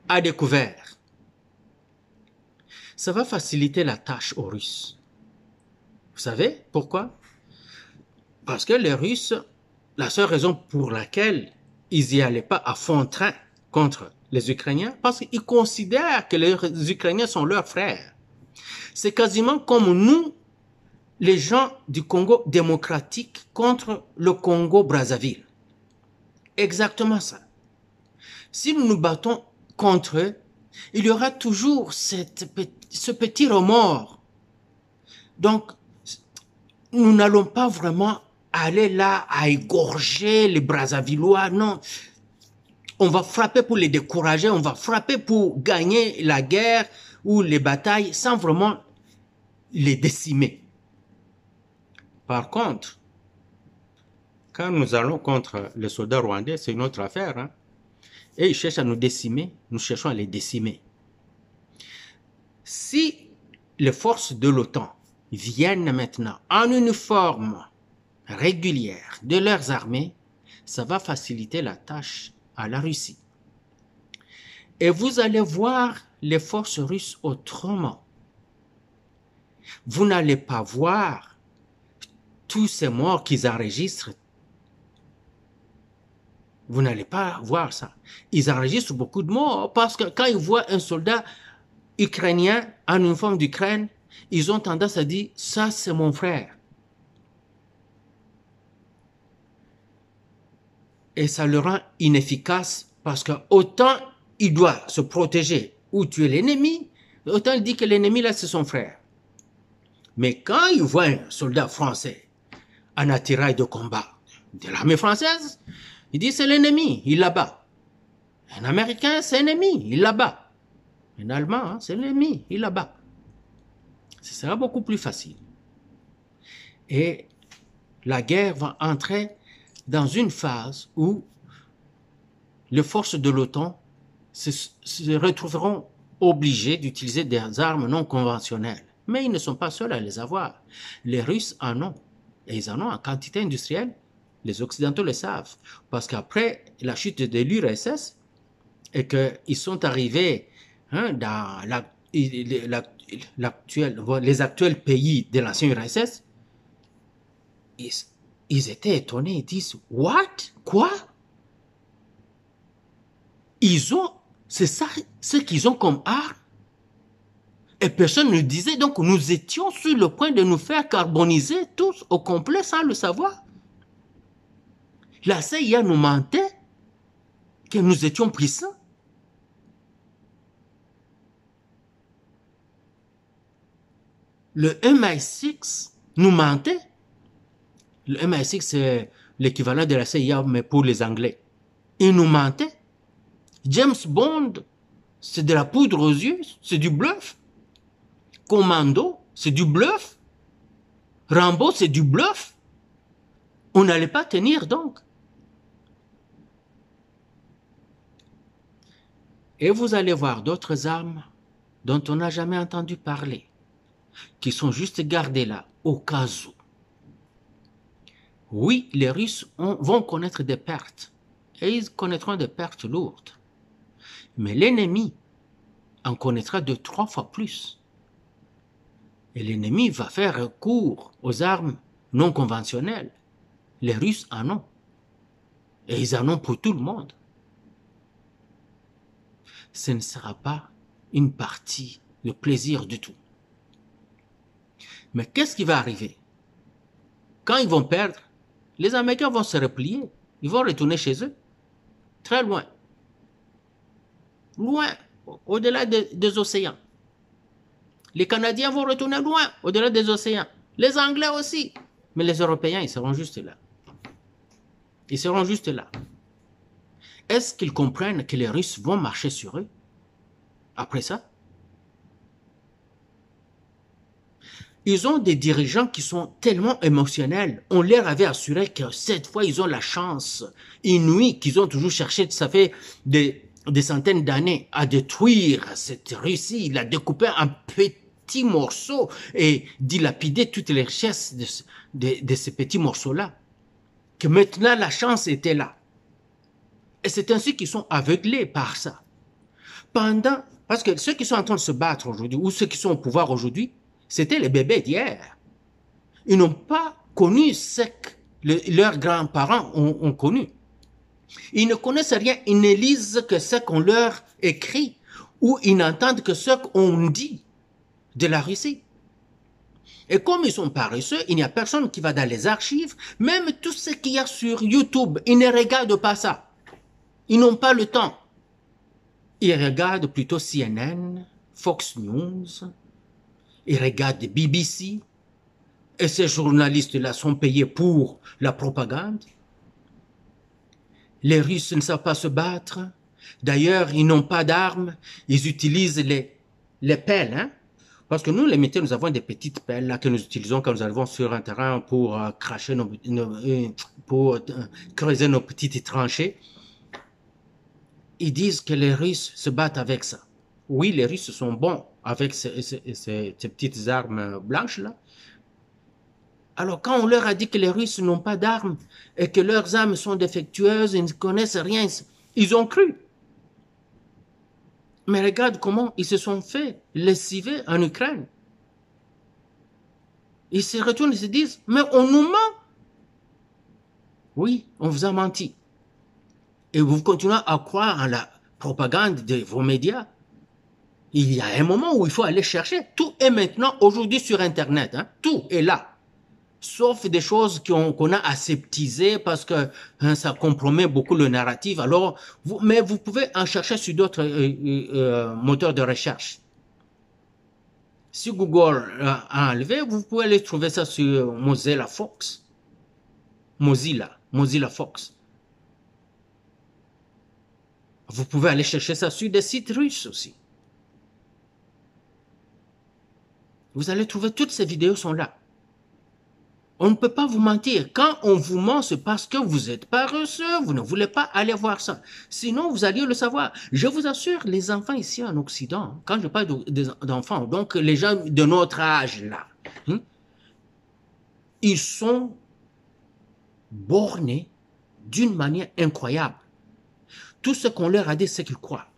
à découvert. Ça va faciliter la tâche aux Russes. Vous savez pourquoi? Parce que les Russes, la seule raison pour laquelle ils n'y allaient pas à fond train contre les Ukrainiens, parce qu'ils considèrent que les Ukrainiens sont leurs frères. C'est quasiment comme nous, les gens du Congo démocratique contre le Congo-Brazzaville. Exactement ça. Si nous nous battons contre eux, il y aura toujours ce petit remords. Donc, nous n'allons pas vraiment aller là à égorger les Brazzavillois, non. On va frapper pour les décourager, on va frapper pour gagner la guerre ou les batailles sans vraiment les décimer. Par contre, quand nous allons contre les soldats rwandais, c'est une autre affaire. Hein? Et ils cherchent à nous décimer, nous cherchons à les décimer. Si les forces de l'OTAN viennent maintenant en uniforme régulière de leurs armées, ça va faciliter la tâche à la Russie. Et vous allez voir les forces russes autrement. Vous n'allez pas voir tous ces morts qu'ils enregistrent. Vous n'allez pas voir ça. Ils enregistrent beaucoup de morts parce que quand ils voient un soldat ukrainien en uniforme d'Ukraine, ils ont tendance à dire « ça c'est mon frère ». Et ça le rend inefficace parce que autant il doit se protéger ou tuer l'ennemi, autant il dit que l'ennemi là c'est son frère. Mais quand il voit un soldat français en attirail de combat de l'armée française, il dit c'est l'ennemi, il l'abat. Un Américain c'est l'ennemi, il l'abat. Un Allemand hein, c'est l'ennemi, il l'abat. Ce sera beaucoup plus facile. Et la guerre va entrer dans une phase où les forces de l'OTAN se retrouveront obligées d'utiliser des armes non conventionnelles. Mais ils ne sont pas seuls à les avoir. Les Russes en ont. Et ils en ont en quantité industrielle. Les Occidentaux le savent. Parce qu'après la chute de l'URSS, et qu'ils sont arrivés hein, dans les actuels pays de l'ancienne URSS, ils étaient étonnés. Ils disent « What? Quoi? c'est ça ce qu'ils ont comme arme. Et personne ne disait, donc nous étions sur le point de nous faire carboniser tous au complet sans le savoir. La CIA nous mentait que nous étions puissants. Le MI6 nous mentait. Le MI6, c'est l'équivalent de la CIA, mais pour les Anglais. Il nous mentait. James Bond, c'est de la poudre aux yeux, c'est du bluff. Commando, c'est du bluff. Rambo, c'est du bluff. On n'allait pas tenir donc. Et vous allez voir d'autres armes dont on n'a jamais entendu parler, qui sont juste gardées là, au cas où. Oui, les Russes vont connaître des pertes, et ils connaîtront des pertes lourdes. Mais l'ennemi en connaîtra 2-3 fois plus. Et l'ennemi va faire recours aux armes non conventionnelles. Les Russes en ont. Et ils en ont pour tout le monde. Ce ne sera pas une partie de plaisir du tout. Mais qu'est-ce qui va arriver? Quand ils vont perdre, les Américains vont se replier. Ils vont retourner chez eux. Très loin. Loin, au-delà des océans. Les Canadiens vont retourner loin, au-delà des océans. Les Anglais aussi. Mais les Européens, ils seront juste là. Ils seront juste là. Est-ce qu'ils comprennent que les Russes vont marcher sur eux après ça? Ils ont des dirigeants qui sont tellement émotionnels. On leur avait assuré que cette fois, ils ont la chance inouïe qu'ils ont toujours cherché. Ça fait des centaines d'années à détruire cette Russie, la découper en petits morceaux et dilapider toutes les richesses de ces petits morceaux-là. Que maintenant, la chance était là. Et c'est ainsi qu'ils sont aveuglés par ça. Parce que ceux qui sont en train de se battre aujourd'hui, ou ceux qui sont au pouvoir aujourd'hui, c'était les bébés d'hier. Ils n'ont pas connu ce que leurs grands-parents ont connu. Ils ne connaissent rien, ils ne lisent que ce qu'on leur écrit, ou ils n'entendent que ce qu'on dit de la Russie. Et comme ils sont paresseux, il n'y a personne qui va dans les archives, même tout ce qu'il y a sur YouTube, ils ne regardent pas ça. Ils n'ont pas le temps. Ils regardent plutôt CNN, Fox News, ils regardent BBC, et ces journalistes-là sont payés pour la propagande. Les Russes ne savent pas se battre. D'ailleurs, ils n'ont pas d'armes. Ils utilisent les pelles, hein. Parce que nous, les militaires, nous avons des petites pelles là que nous utilisons quand nous arrivons sur un terrain pour creuser nos petites tranchées. Ils disent que les Russes se battent avec ça. Oui, les Russes sont bons avec ces petites armes blanches-là. Alors, quand on leur a dit que les Russes n'ont pas d'armes et que leurs armes sont défectueuses, ils ne connaissent rien, ils ont cru. Mais regarde comment ils se sont fait lessiver en Ukraine. Ils se retournent et se disent, mais on nous ment. Oui, on vous a menti. Et vous continuez à croire en la propagande de vos médias. Il y a un moment où il faut aller chercher. Tout est maintenant, aujourd'hui, sur Internet. Hein. Tout est là. Sauf des choses qu'on a aseptisées parce que ça compromet beaucoup le narratif. Alors, mais vous pouvez en chercher sur d'autres moteurs de recherche. Si Google a enlevé, vous pouvez aller trouver ça sur Mozilla Fox. Mozilla Fox. Vous pouvez aller chercher ça sur des sites russes aussi. Vous allez trouver toutes ces vidéos sont là. On ne peut pas vous mentir. Quand on vous ment, c'est parce que vous êtes paresseux, vous ne voulez pas aller voir ça. Sinon, vous alliez le savoir. Je vous assure, les enfants ici en Occident, quand je parle d'enfants, donc les gens de notre âge là, ils sont bornés d'une manière incroyable. Tout ce qu'on leur a dit, c'est qu'ils croient.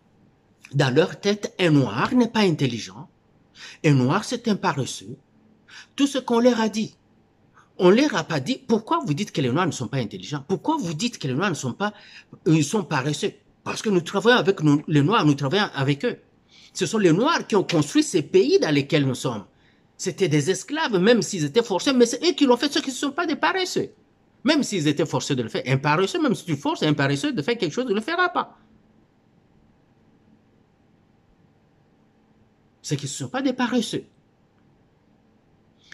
Dans leur tête, un noir n'est pas intelligent. Un noir, c'est un paresseux. Tout ce qu'on leur a dit, on ne leur a pas dit, pourquoi vous dites que les Noirs ne sont pas intelligents? Pourquoi vous dites que les Noirs ils sont paresseux? Parce que nous travaillons avec les Noirs, nous travaillons avec eux. Ce sont les Noirs qui ont construit ces pays dans lesquels nous sommes. C'était des esclaves, même s'ils étaient forcés, mais c'est eux qui l'ont fait, ceux qui ne sont pas des paresseux. Même s'ils étaient forcés de le faire. Un paresseux, même si tu forces un paresseux de faire quelque chose, il ne le fera pas. C'est qu'ils ne sont pas des paresseux.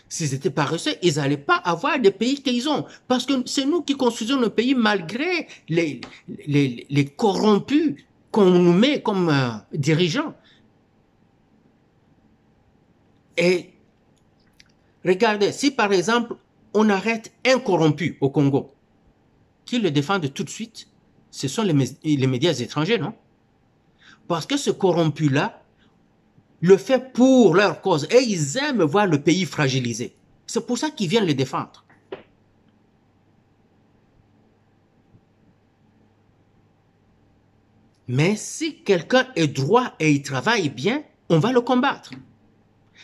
S'ils étaient paresseux, ils n'allaient pas avoir des pays qu'ils ont. Parce que c'est nous qui construisons nos pays malgré les corrompus qu'on nous met comme dirigeants. Et regardez, si par exemple, on arrête un corrompu au Congo, qui le défendent tout de suite, ce sont les médias étrangers, non? Parce que ce corrompu-là le fait pour leur cause et ils aiment voir le pays fragilisé. C'est pour ça qu'ils viennent le défendre. Mais si quelqu'un est droit et il travaille bien, on va le combattre.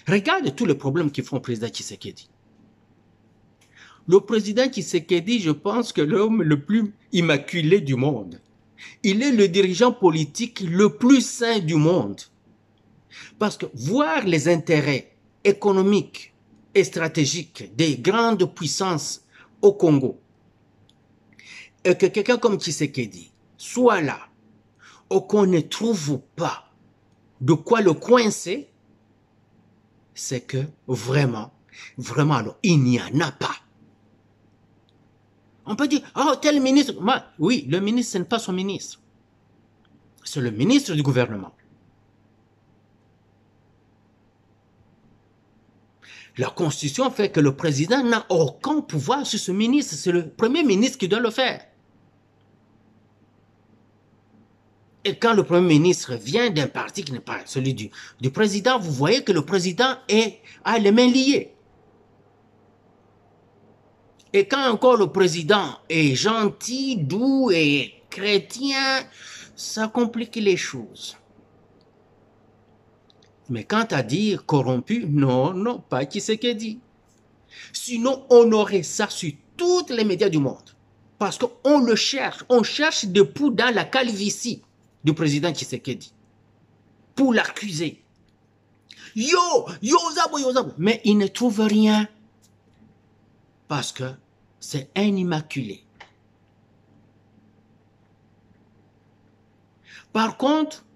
Regarde tous les problèmes qu'ils font au président Tshisekedi. Le président Tshisekedi, je pense que l'homme le plus immaculé du monde. Il est le dirigeant politique le plus sain du monde. Parce que voir les intérêts économiques et stratégiques des grandes puissances au Congo et que quelqu'un comme Tshisekedi soit là ou qu'on ne trouve pas de quoi le coincer, c'est que vraiment, alors, il n'y en a pas. On peut dire, oh, tel ministre, oui, le ministre, ce n'est pas son ministre. C'est le ministre du gouvernement. La Constitution fait que le président n'a aucun pouvoir sur ce ministre. C'est le premier ministre qui doit le faire. Et quand le premier ministre vient d'un parti qui n'est pas celui du président, vous voyez que le président a les mains liées. Et quand encore le président est gentil, doux et chrétien, ça complique les choses. Mais quant à dire corrompu, non, pas Tshisekedi. Sinon, on aurait ça sur tous les médias du monde. Parce qu'on le cherche, on cherche des poux dans la calvitie du président Tshisekedi. Pour l'accuser. Yo Zabo. Mais il ne trouve rien. Parce que c'est un immaculé. Par contre,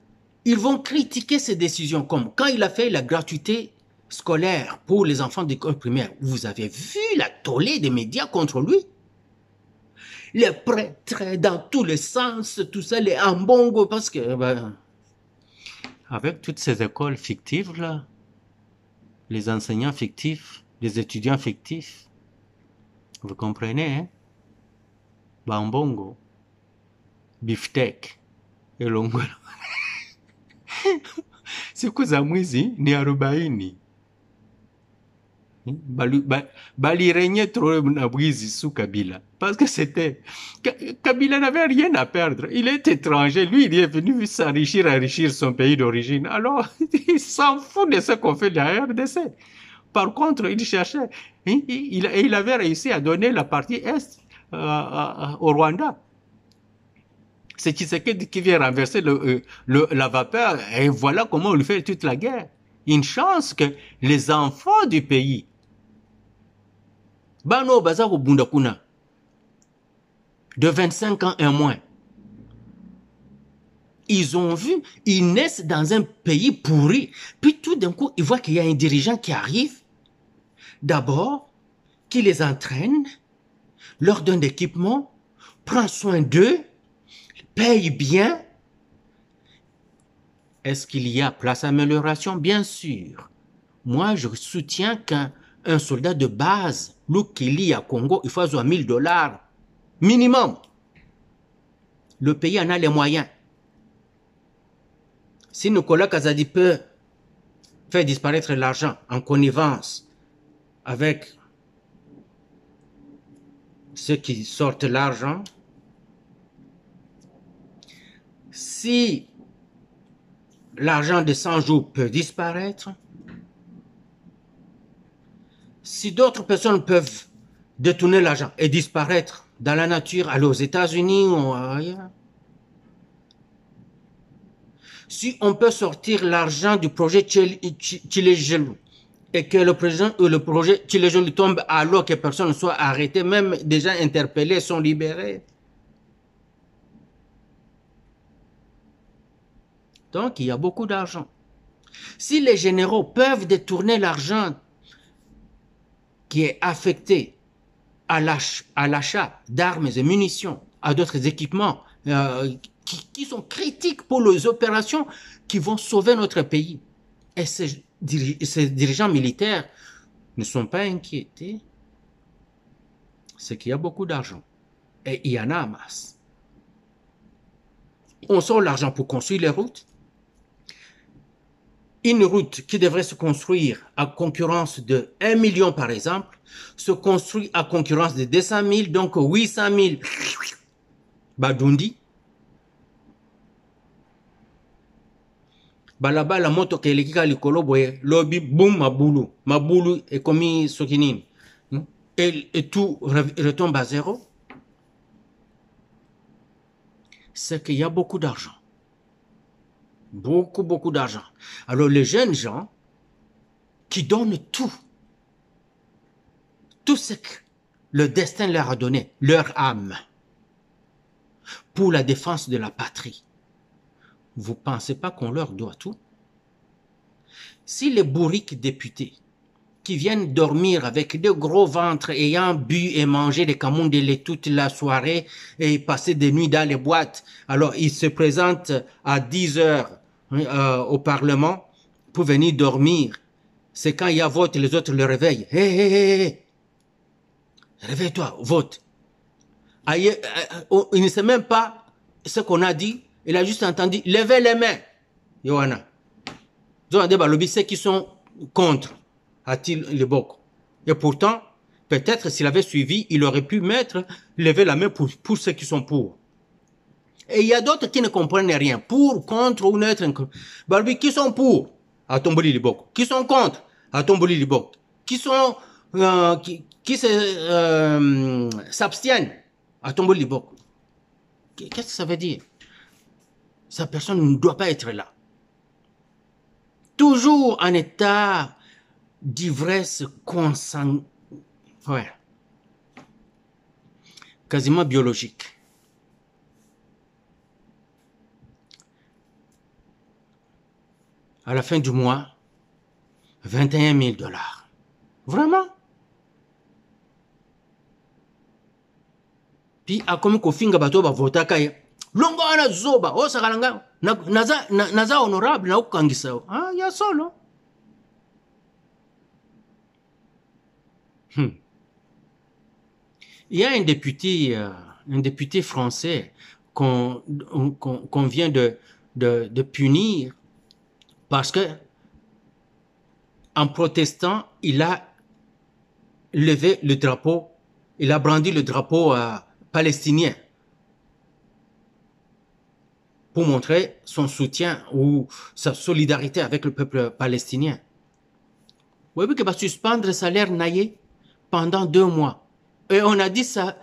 ils vont critiquer ces décisions, comme quand il a fait la gratuité scolaire pour les enfants d'école primaire. Vous avez vu la tollée des médias contre lui? Les prêtres dans tous les sens, tout ça, les ambongo, parce que... avec toutes ces écoles fictives, là, les enseignants fictifs, les étudiants fictifs, vous comprenez, hein? Bambongo, beefsteak, et longolo. Siku za mwizi ni 40. Balirenye trop na mwizi sous Kabila. Parce que c'était... Kabila n'avait rien à perdre. Il est étranger. Lui, il est venu enrichir son pays d'origine. Alors, il s'en fout de ce qu'on fait de la RDC. Par contre, il cherchait... Il avait réussi à donner la partie Est au Rwanda. C'est Tshisekedi qui vient renverser la vapeur et voilà comment on lui fait toute la guerre. Une chance que les enfants du pays, Bano Bazaro Bundakuna, de 25 ans et moins, ils ont vu, ils naissent dans un pays pourri, puis tout d'un coup, ils voient qu'il y a un dirigeant qui arrive, d'abord, qui les entraîne, leur donne d'équipement, prend soin d'eux, paye bien. Est-ce qu'il y a place à amélioration? Bien sûr. Moi, je soutiens qu'un soldat de base, Lukili à Congo, il faut avoir $1000 minimum. Le pays en a les moyens. Si Nicolas Kazadi peut faire disparaître l'argent en connivence avec ceux qui sortent l'argent, si l'argent de 100 jours peut disparaître, si d'autres personnes peuvent détourner l'argent et disparaître dans la nature, aller aux États-Unis ou ailleurs, Si on peut sortir l'argent du projet Tchilejelu et que le président ou le projet Tchilejelu tombe alors que personne ne soit arrêté, même des gens interpellés sont libérés. Donc, il y a beaucoup d'argent. Si les généraux peuvent détourner l'argent qui est affecté à l'achat d'armes et munitions, à d'autres équipements qui sont critiques pour les opérations qui vont sauver notre pays. Et ces dirigeants militaires ne sont pas inquiétés. C'est qu'il y a beaucoup d'argent. Et il y en a en masse. On sort l'argent pour construire les routes. Une route qui devrait se construire à concurrence de 1 million par exemple, se construit à concurrence de 200 000, donc 800 000 Badundi. Là-bas, la moto qui est likolo boye, lobby, boum, mabulu, et commis sokinine. Et tout retombe à zéro. C'est qu'il y a beaucoup d'argent. Beaucoup d'argent. Alors les jeunes gens qui donnent tout ce que le destin leur a donné, leur âme, pour la défense de la patrie, vous ne pensez pas qu'on leur doit tout? Si les bourriques députés qui viennent dormir avec de gros ventres ayant bu et mangé des camondélés toute la soirée et passer des nuits dans les boîtes, alors ils se présentent à 10 heures au Parlement pour venir dormir. C'est quand il y a vote, les autres le réveillent. Hé, réveille-toi, vote. Il ne sait même pas ce qu'on a dit. Il a juste entendu, levez les mains. Yohana. Ceux qui sont contre, a-t-il le boc. Et pourtant, peut-être s'il avait suivi, il aurait pu lever la main pour ceux qui sont pour. Et il y a d'autres qui ne comprennent rien. Pour, contre ou neutre. Qui sont pour? À Tomboli Libok. Qui sont contre? À Tomboli Libok. Qui sont, qui s'abstiennent? À Tomboli Libok. Qu'est-ce que ça veut dire? Cette personne ne doit pas être là. Toujours en état d'ivresse quasiment biologique. À la fin du mois, 21 000 $. Vraiment? Puis, à comme kofinga bato ba vota kaya, longo ana zoba, o sakalanga, naza honorable na ukangisa. Ah, ya solo. Il y a un député français qu'on vient de punir parce que en protestant, il a levé le drapeau, il a brandi le drapeau palestinien pour montrer son soutien ou sa solidarité avec le peuple palestinien. Vous voyez qu'il va suspendre le salaire naïe pendant 2 mois. Et on a dit ça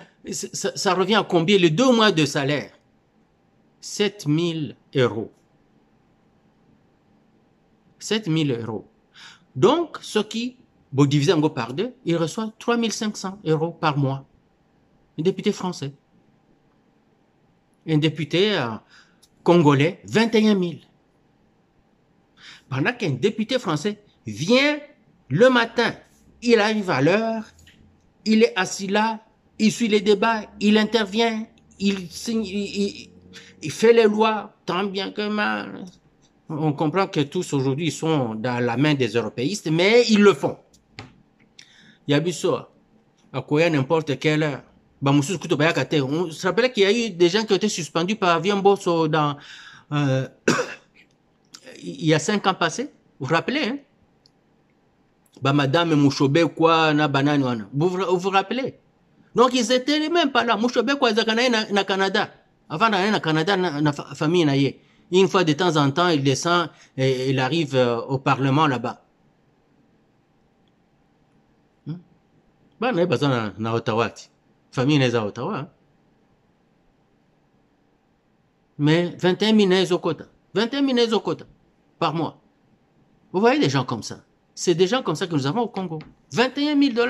revient à combien les 2 mois de salaire? 7 000 €. 7 000 €. Donc, ce qui, bon, divisé en gros par 2, il reçoit 3 500 € par mois. Un député français. Un député congolais, 21 000. Pendant qu'un député français vient le matin, il arrive à l'heure, il est assis là, il suit les débats, il intervient, il signe, il fait les lois, tant bien que mal. On comprend que tous aujourd'hui sont dans la main des européistes, mais ils le font. Yabiso, à quoi n'importe quelle heure. On se rappelle qu'il y a eu des gens qui ont été suspendus par avion Bosso dans, il y a 5 ans passés. Vous vous rappelez, hein? Madame Mouchobe quoi na banani wana. Vous vous rappelez? Donc ils étaient même pas là. Mouchobe quoi zakanaye na Canada. Avant d'aller na Canada na famille na ye. Une fois de temps en temps, il descend et il arrive au Parlement là-bas. Bah n'a pas ça na Ottawa. Famille n'est à Ottawa. Mais 21 000 n'est au quota. 21 000 Nezokota par mois. Vous voyez des gens comme ça. C'est des gens comme ça que nous avons au Congo. 21 000 $.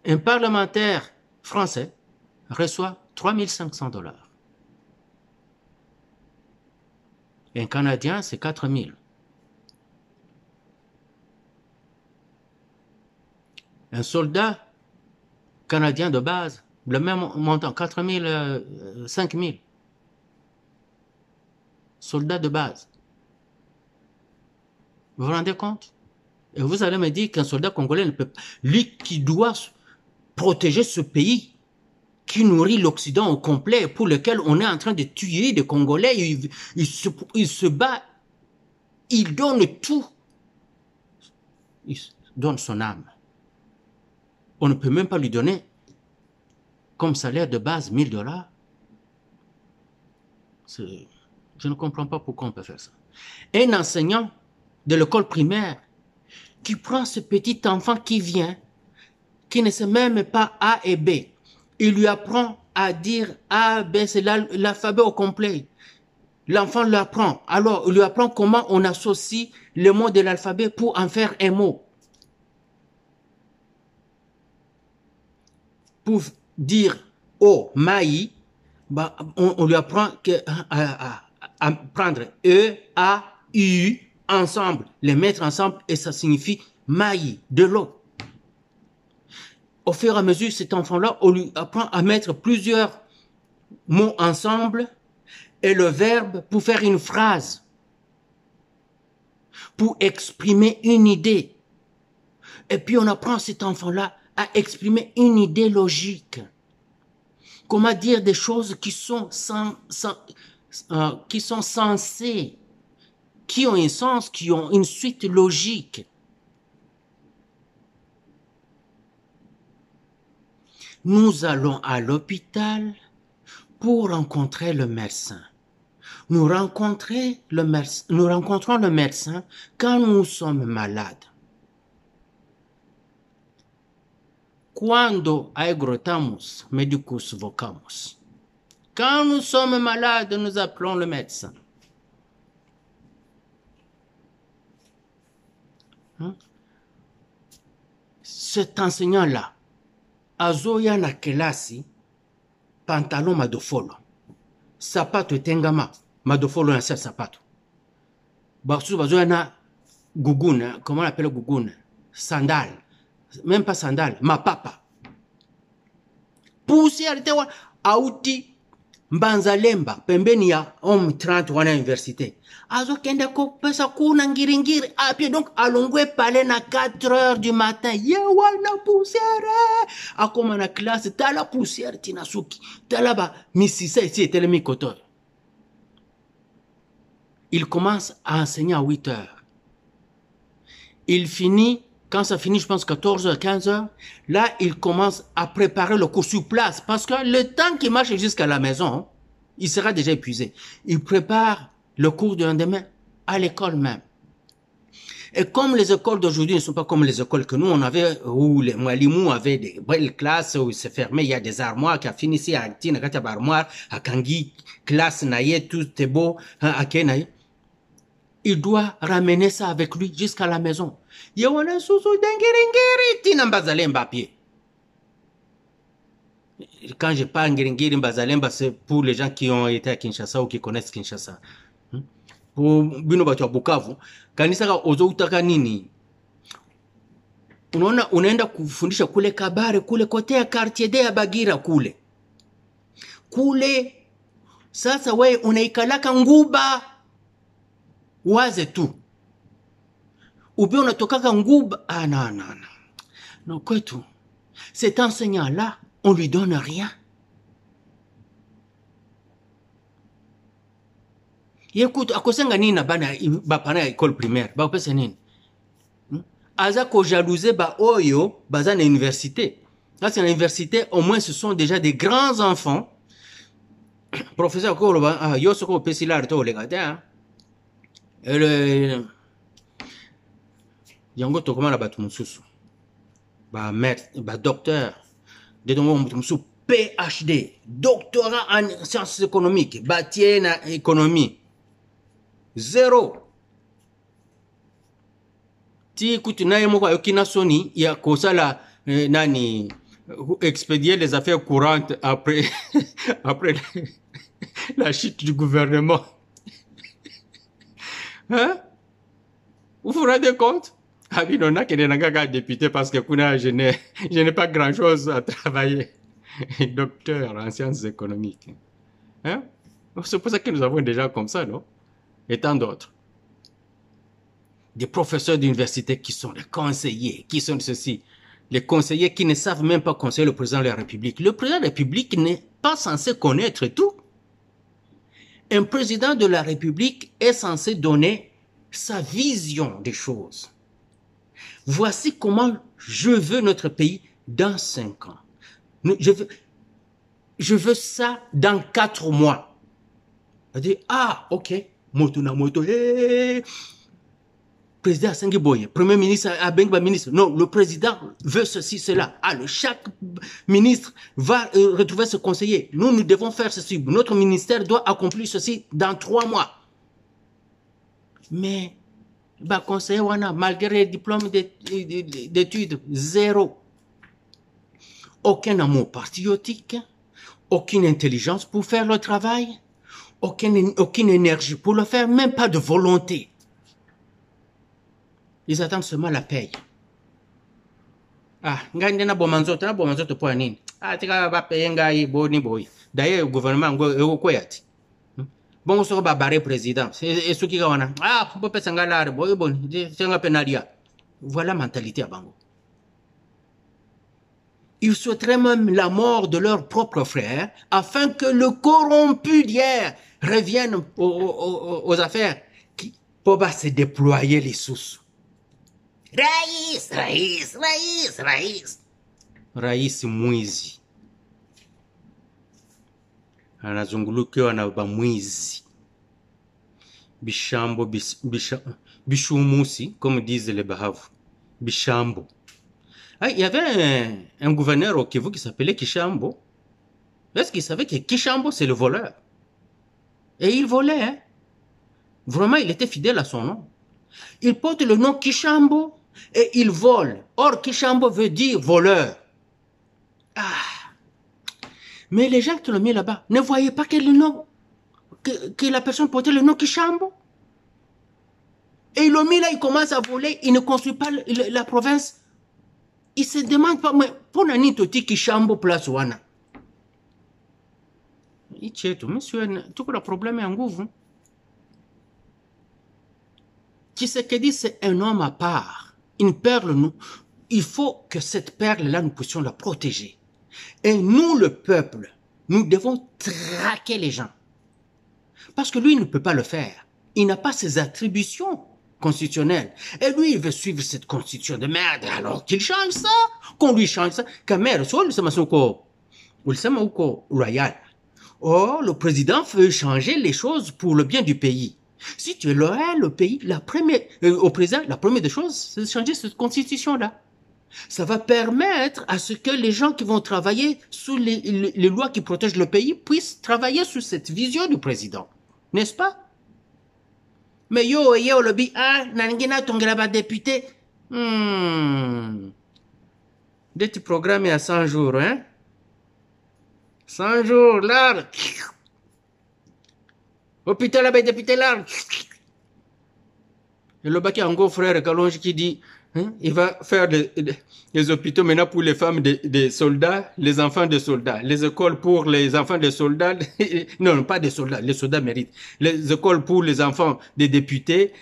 Un parlementaire français reçoit 3 500 $. Un Canadien, c'est 4 000. Un soldat canadien de base, le même montant, 4 000, 5 000. Soldat de base. Vous vous rendez compte? Et vous allez me dire qu'un soldat congolais ne peut pas... Lui qui doit protéger ce pays, qui nourrit l'Occident au complet, pour lequel on est en train de tuer des Congolais, il se bat, il donne tout. Il donne son âme. On ne peut même pas lui donner comme salaire de base 1 000 $. Je ne comprends pas pourquoi on peut faire ça. Un enseignant de l'école primaire qui prend ce petit enfant qui vient, qui ne sait même pas A et B, il lui apprend à dire A, B, c'est l'alphabet au complet. L'enfant l'apprend. Alors, il lui apprend comment on associe le mot de l'alphabet pour en faire un mot. Pour dire O, maï, bah, on lui apprend à prendre E, A, U ensemble, les mettre ensemble et ça signifie maï, de l'eau. Au fur et à mesure, cet enfant-là, on lui apprend à mettre plusieurs mots ensemble et le verbe pour faire une phrase, pour exprimer une idée. Et puis on apprend à cet enfant-là à exprimer une idée logique. Comment dire des choses qui sont sensées, qui ont un sens, qui ont une suite logique. Nous allons à l'hôpital pour rencontrer le médecin. Nous rencontrons le médecin quand nous sommes malades. Quando aigrotamos, medicus vocamus. Quand nous sommes malades, nous appelons le médecin. Cet enseignant-là, azoya na kelasi, pantalon madofolo, sapato tengama, madofolo na sapato. Basu bazoya na guguna, comment on appelle guguna? Sandales. Même pas sandales, ma papa. Poussière te wa auti mbanzalemba pembeni ya homme 30 wana université. Azo kende ko pesa kuna ngiringiri à pied donc alongwe pale na 4 heures du matin. Ye wana poussière. Akoma na classe tala poussière tinasuki. Tala ba misisa ici était le mikoto. Il commence à enseigner à 8 heures. Il finit. Quand ça finit, je pense 14h, 15h, là, il commence à préparer le cours sur place. Parce que le temps qu'il marche jusqu'à la maison, il sera déjà épuisé. Il prépare le cours du lendemain à l'école même. Et comme les écoles d'aujourd'hui ne sont pas comme les écoles que nous, on avait, où les Mwalimou avaient des belles classes où ils se fermaient, il y a des armoires qui a fini ici à Tina, armoire, à Kangi, classe naïe, tout est beau, à Kenaï. Il doit ramener ça avec lui jusqu'à la maison. Yawana susu dengiringiri tina mbazalemba pied. Quand je parle ngiringiri mbazalemba, c'est pour les gens qui ont été à Kinshasa ou qui connaissent Kinshasa. Pour bino batu wa Bukavu, kanisa ka ozo utaka nini? Unaenda kufundisha kule Kabare, kule kote ya quartier de ya Bagira kule. Kule sasa wewe unaikalaka nguba waze tu. Ou bien on a tokaka nguba. Ah non, non, non. Non, kwetu. Cet enseignant-là, on lui donne rien. Écoute, akosenga nini na bana bapana école primaire, ba opesa nini? Aza ko jalouser ba oyo, baza na université. Là, c'est l'université, au moins ce sont déjà des grands enfants. Professeur Koloba, ah, yo soko opesi la to le gada. Yango to komana batu mususu. Ba maître, ba docteur, de dongo mutu mususu PhD, doctorat en sciences économiques, bâtie en économie. Zéro. Si écoute, na soni, il y a comme ça là, nani, expédier les affaires courantes après, après la chute du gouvernement. Hein? Vous vous rendez compte? Ah oui, on a qui n'est député parce que je n'ai pas grand chose à travailler. Docteur en sciences économiques. Hein? C'est pour ça que nous avons des gens comme ça, non? Et tant d'autres. Des professeurs d'université qui sont les conseillers, qui sont ceci. Les conseillers qui ne savent même pas conseiller le président de la République. Le président de la République n'est pas censé connaître tout. Un président de la République est censé donner sa vision des choses. Voici comment je veux notre pays dans 5 ans. Je veux ça dans 4 mois. On dit, ah, ok, moto na moto, hey. Président Assangui Boye, Premier ministre Abengba ministre. Non, le président veut ceci, cela. Ah, chaque ministre va retrouver ce conseiller. Nous devons faire ceci. Notre ministère doit accomplir ceci dans 3 mois. Mais, bah, conseiller Wana, malgré les diplômes d'études, zéro. Aucun amour patriotique, aucune intelligence pour faire le travail, aucune énergie pour le faire, même pas de volonté. Ils attendent seulement la paye. Ah, ngande na bomanzoto pour nini? Ah, tika ba paye ngai boni boy. D'ailleurs, le gouvernement ngo koyati. Bon so ba barre président. Et ce qui wana. Ah, faut pas sanga la boy bon, c'est un penalia. Voilà la mentalité à Bango. Ils souhaiteraient même la mort de leur propre frère afin que le corrompu d'hier revienne aux affaires pour se déployer les sous. Rais mwizi. Anazungulukiwa na bamwizi. Bishambo, bishumusi, comme disent les Bahavu. Bishambo. Ah, il y avait un gouverneur au Kivu qui s'appelait Kishambo. Est-ce qu'il savait que Kishambo, c'est le voleur? Et il volait, hein? Vraiment, il était fidèle à son nom. Il porte le nom Kishambo et il vole. Or, Kishambo veut dire voleur. Ah. Mais les gens qui l'ont mis là-bas ne voyaient pas que le nom, que la personne portait le nom Kishambo. Et ils l'ont mis là, il commence à voler, il ne construit pas la province. Il se demande pas, mais pour nani toti Kishambo place wana. Il tient monsieur, tout le problème est en gouvernement. Tshisekedi, c'est un homme à part. Une perle, nous. Il faut que cette perle-là, nous puissions la protéger. Et nous, le peuple, nous devons traquer les gens. Parce que lui, il ne peut pas le faire. Il n'a pas ses attributions constitutionnelles. Et lui, il veut suivre cette constitution de merde. Alors qu'il change ça. Qu'on lui change ça. Kamere, soit le Samasoko, ou le Samako royal. Oh, le président veut changer les choses pour le bien du pays. Si tu es loyal au pays, au président, la première des choses, c'est de changer cette constitution-là. Ça va permettre à ce que les gens qui vont travailler sous les lois qui protègent le pays puissent travailler sous cette vision du président. N'est-ce pas? Mais yo, lobby, ah, naningina tongela député. Des petits programmes à 100 jours, hein? 100 jours, là. Hôpital là-bas, député là. Et le baki en gros frère Kalonji qui dit, hein, il va faire des hôpitaux maintenant pour les femmes des soldats, les enfants des soldats, les écoles pour les enfants des soldats, non, pas des soldats, les soldats méritent, les écoles pour les enfants des députés,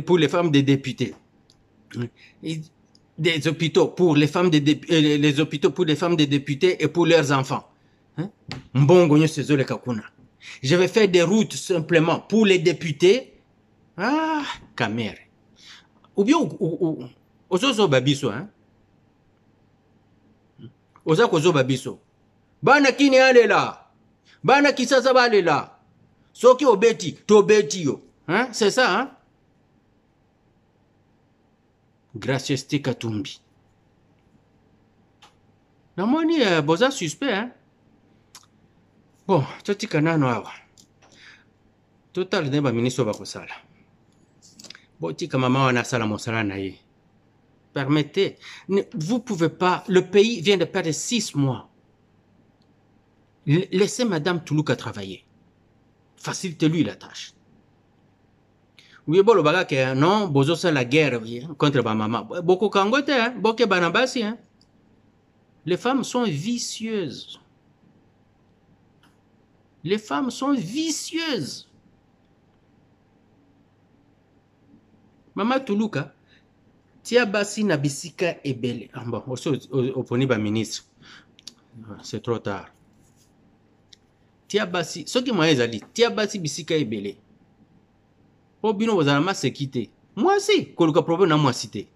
pour les femmes des députés, des hôpitaux pour les femmes les hôpitaux pour les femmes des députés et pour leurs enfants. Mbongo Sezole Kakuna. Je vais faire des routes simplement pour les députés. Ah, Kamere. Ou bien, Ozozo Babiso, hein? Ozozo Babiso. Bana kini ale là. Bana kisasa bale là. Soki obeti, to beti yo. Hein? C'est ça, hein? Gracieuseté Katumbi. Namoni, boza suspect, hein? Bon, totika nano awa. Total ne ba ministre ba kosala. Bon, tika mama wana sala mosala na ye. Permettez. Vous pouvez pas. Le pays vient de perdre 6 mois. Laissez Madame Toulouka travailler. Facilitez-lui la tâche. Oui, bon, le baga non, bozo c'est la guerre contre ma maman. Beaucoup kangote, hein, beaucoup banabasi, hein. Les femmes sont vicieuses. Les femmes sont vicieuses. Maman Toulouka, tia basi na bisika ebele. Ah bon, aussi oponi ba ministre. C'est trop tard. Tia basi, ce qui m'a dit, tia basi bisika ebele. Obino Wazalama s'est quitté. Moi aussi, Koluka problème n'a moi cité.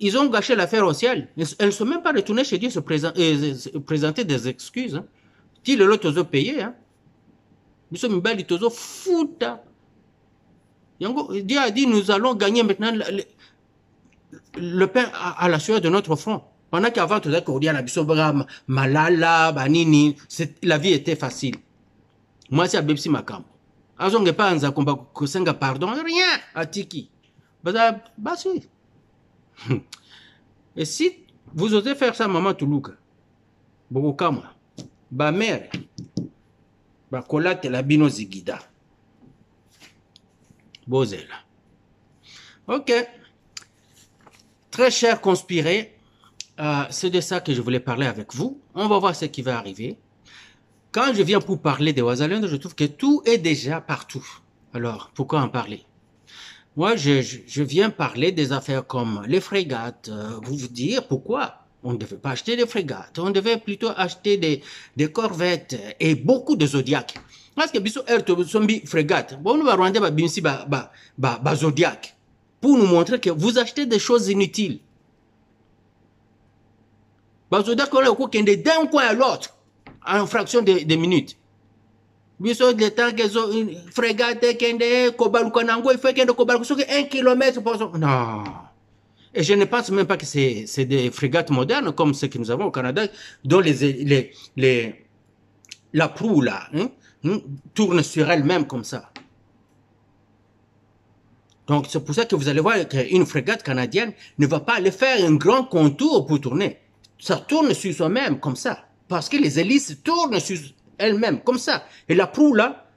Ils ont gâché l'affaire au ciel. Elles ne sont même pas retournées chez Dieu se présenter des excuses. Hein. Ti le lot tozo payé. Hein. Nous sommes belles tozo fouta. Dieu a dit nous allons gagner maintenant le pain à la sueur de notre front. Pendant qu'avant tout ça, malala, banini, la vie était facile. Moi c'est Abebsi Makam. Azonge pas anza komba kusenga pardon, rien, atiki. Bah si. Et si vous osez faire ça, maman Toulouka, Bokama, ba mère, ba kolate la bino zigida. Bozela. Ok. Très cher conspiré, c'est de ça que je voulais parler avec vous. On va voir ce qui va arriver. Quand je viens pour parler des Ouazalènes, je trouve que tout est déjà partout. Alors, pourquoi en parler? Moi, je viens parler des affaires comme les frégates. Vous dire pourquoi on ne devait pas acheter des frégates. On devait plutôt acheter des corvettes et beaucoup de Zodiac. Parce que biso sombi frégate. Bon, nous va rendre bimsi ba Zodiac pour nous montrer que vous achetez des choses inutiles. Ba Zodiac on a quoi qu'un d'un coin à l'autre en fraction de minutes. Biso de temps que frégate kende kobalukanango il faut kende kobalukusoke 1 kilomètre pour son. Non. Et je ne pense même pas que c'est des frégates modernes comme ceux que nous avons au Canada, dont la proue là tourne sur elle-même comme ça. Donc c'est pour ça que vous allez voir qu'une frégate canadienne ne va pas aller faire un grand contour pour tourner. Ça tourne sur soi-même comme ça. Parce que les hélices tournent sur elles-mêmes comme ça. Et la proue là,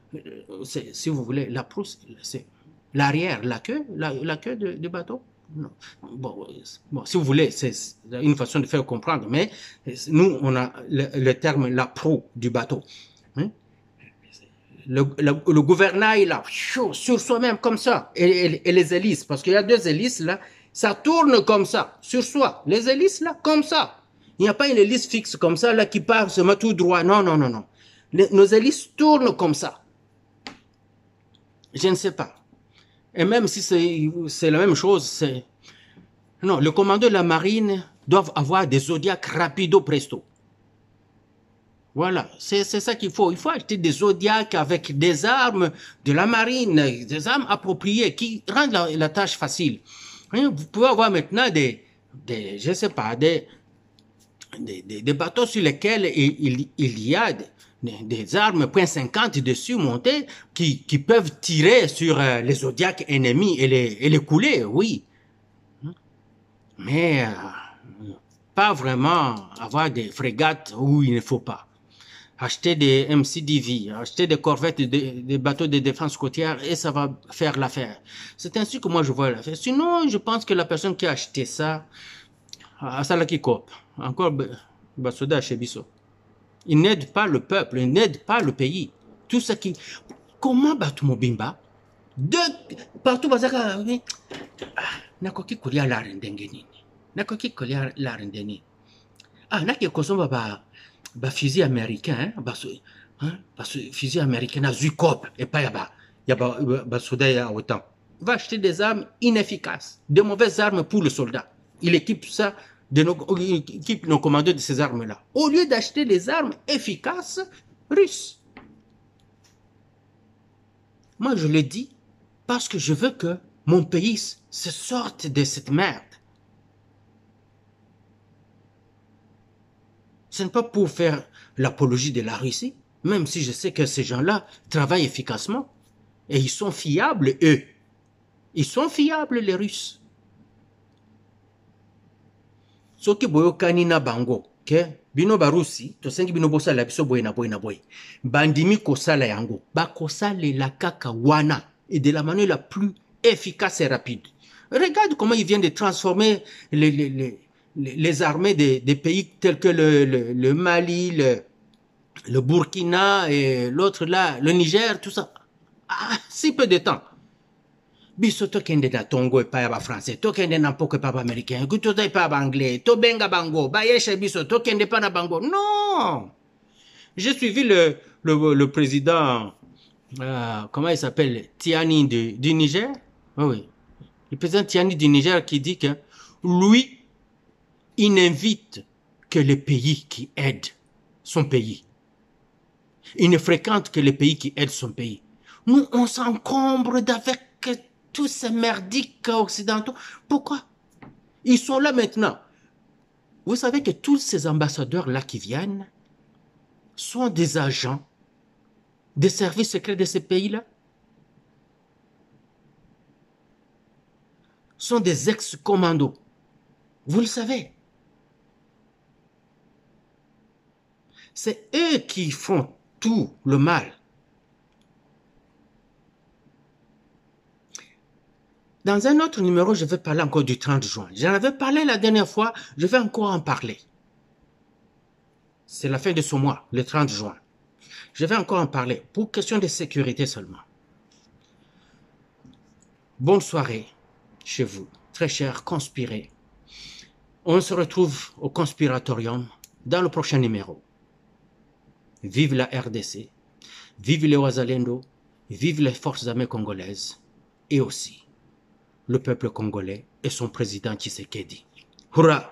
si vous voulez, la proue, c'est l'arrière, la queue du bateau. Non. Bon, si vous voulez, c'est une façon de faire comprendre, mais nous, on a le terme la proue du bateau. Hein? Le gouvernail là, sur soi-même comme ça, et les hélices, parce qu'il y a 2 hélices là, ça tourne comme ça, sur soi. Les hélices là, comme ça. Il n'y a pas une hélice fixe comme ça là qui part se met tout droit. Non, non, non, non. Nos hélices tournent comme ça. Je ne sais pas. Et même si c'est la même chose, c'est... Non, le commandant de la marine doit avoir des Zodiacs rapido presto. Voilà, c'est ça qu'il faut. Il faut acheter des Zodiacs avec des armes de la marine, des armes appropriées qui rendent la tâche facile. Vous pouvez avoir maintenant je sais pas, des bateaux sur lesquels il y a des armes .50 dessus montées qui peuvent tirer sur les Zodiacs ennemis et les couler, oui. Mais pas vraiment avoir des frégates où il ne faut pas. Acheter des MCDV, acheter des corvettes, des bateaux de défense côtière et ça va faire l'affaire. C'est ainsi que moi je vois l'affaire. Sinon, je pense que la personne qui a acheté ça, Salaki Kop, encore Basoda Chebiso, il n'aide pas le peuple, il n'aide pas le pays. Tout ce qui... Comment Batu Mobimba? Partout, Bazaka, Nakoki Kolia la rendengeni. Nakoki Kolia la rendeni. Ah, Naki Kosomba fusil américain, parce que fusil américain a Zukop, et pas yaba Soda autant. Il va acheter des armes inefficaces, de mauvaises armes pour le soldat. Il équipe ça, il équipe nos commandeurs de ces armes-là. Au lieu d'acheter des armes efficaces russes. Moi, je le dis parce que je veux que mon pays se sorte de cette merde. Ce n'est pas pour faire l'apologie de la Russie, même si je sais que ces gens-là travaillent efficacement. Et ils sont fiables, eux. Ils sont fiables, les Russes. Soki boyo kanina bango, ke bino barusi, to sengi bino bosa la biso boy na boy na boy. Bandimi kosala yango, ba kosale la kaka wana, et de la manière la plus efficace et rapide. Regarde comment ils viennent de transformer les armées des pays tels que le Mali, le Burkina et l'autre là, le Niger, tout ça. Ah, si peu de temps. Biso tokende na tongo et pas français, tokende na poko pas américain, to pas anglais, to benga bango, ba yeshe biso tokende pas na bango. Non! J'ai suivi le président, comment il s'appelle, Tiani du Niger. Oh oui. Le président Tiani du Niger qui dit que lui, il n'invite que les pays qui aident son pays. Il ne fréquente que les pays qui aident son pays. Nous, on s'encombre d'avec tous ces merdiques occidentaux. Pourquoi? Ils sont là maintenant. Vous savez que tous ces ambassadeurs-là qui viennent sont des agents des services secrets de ces pays-là. Sont des ex-commandos. Vous le savez. C'est eux qui font tout le mal. Dans un autre numéro, je vais parler encore du 30 juin. J'en avais parlé la dernière fois, je vais encore en parler. C'est la fin de ce mois, le 30 juin. Je vais encore en parler, pour question de sécurité seulement. Bonne soirée chez vous, très chers conspirés. On se retrouve au Conspiratorium dans le prochain numéro. Vive la RDC, vive les Ouazalendo, vive les forces armées congolaises et aussi le peuple congolais et son président Tshisekedi. Hurrah!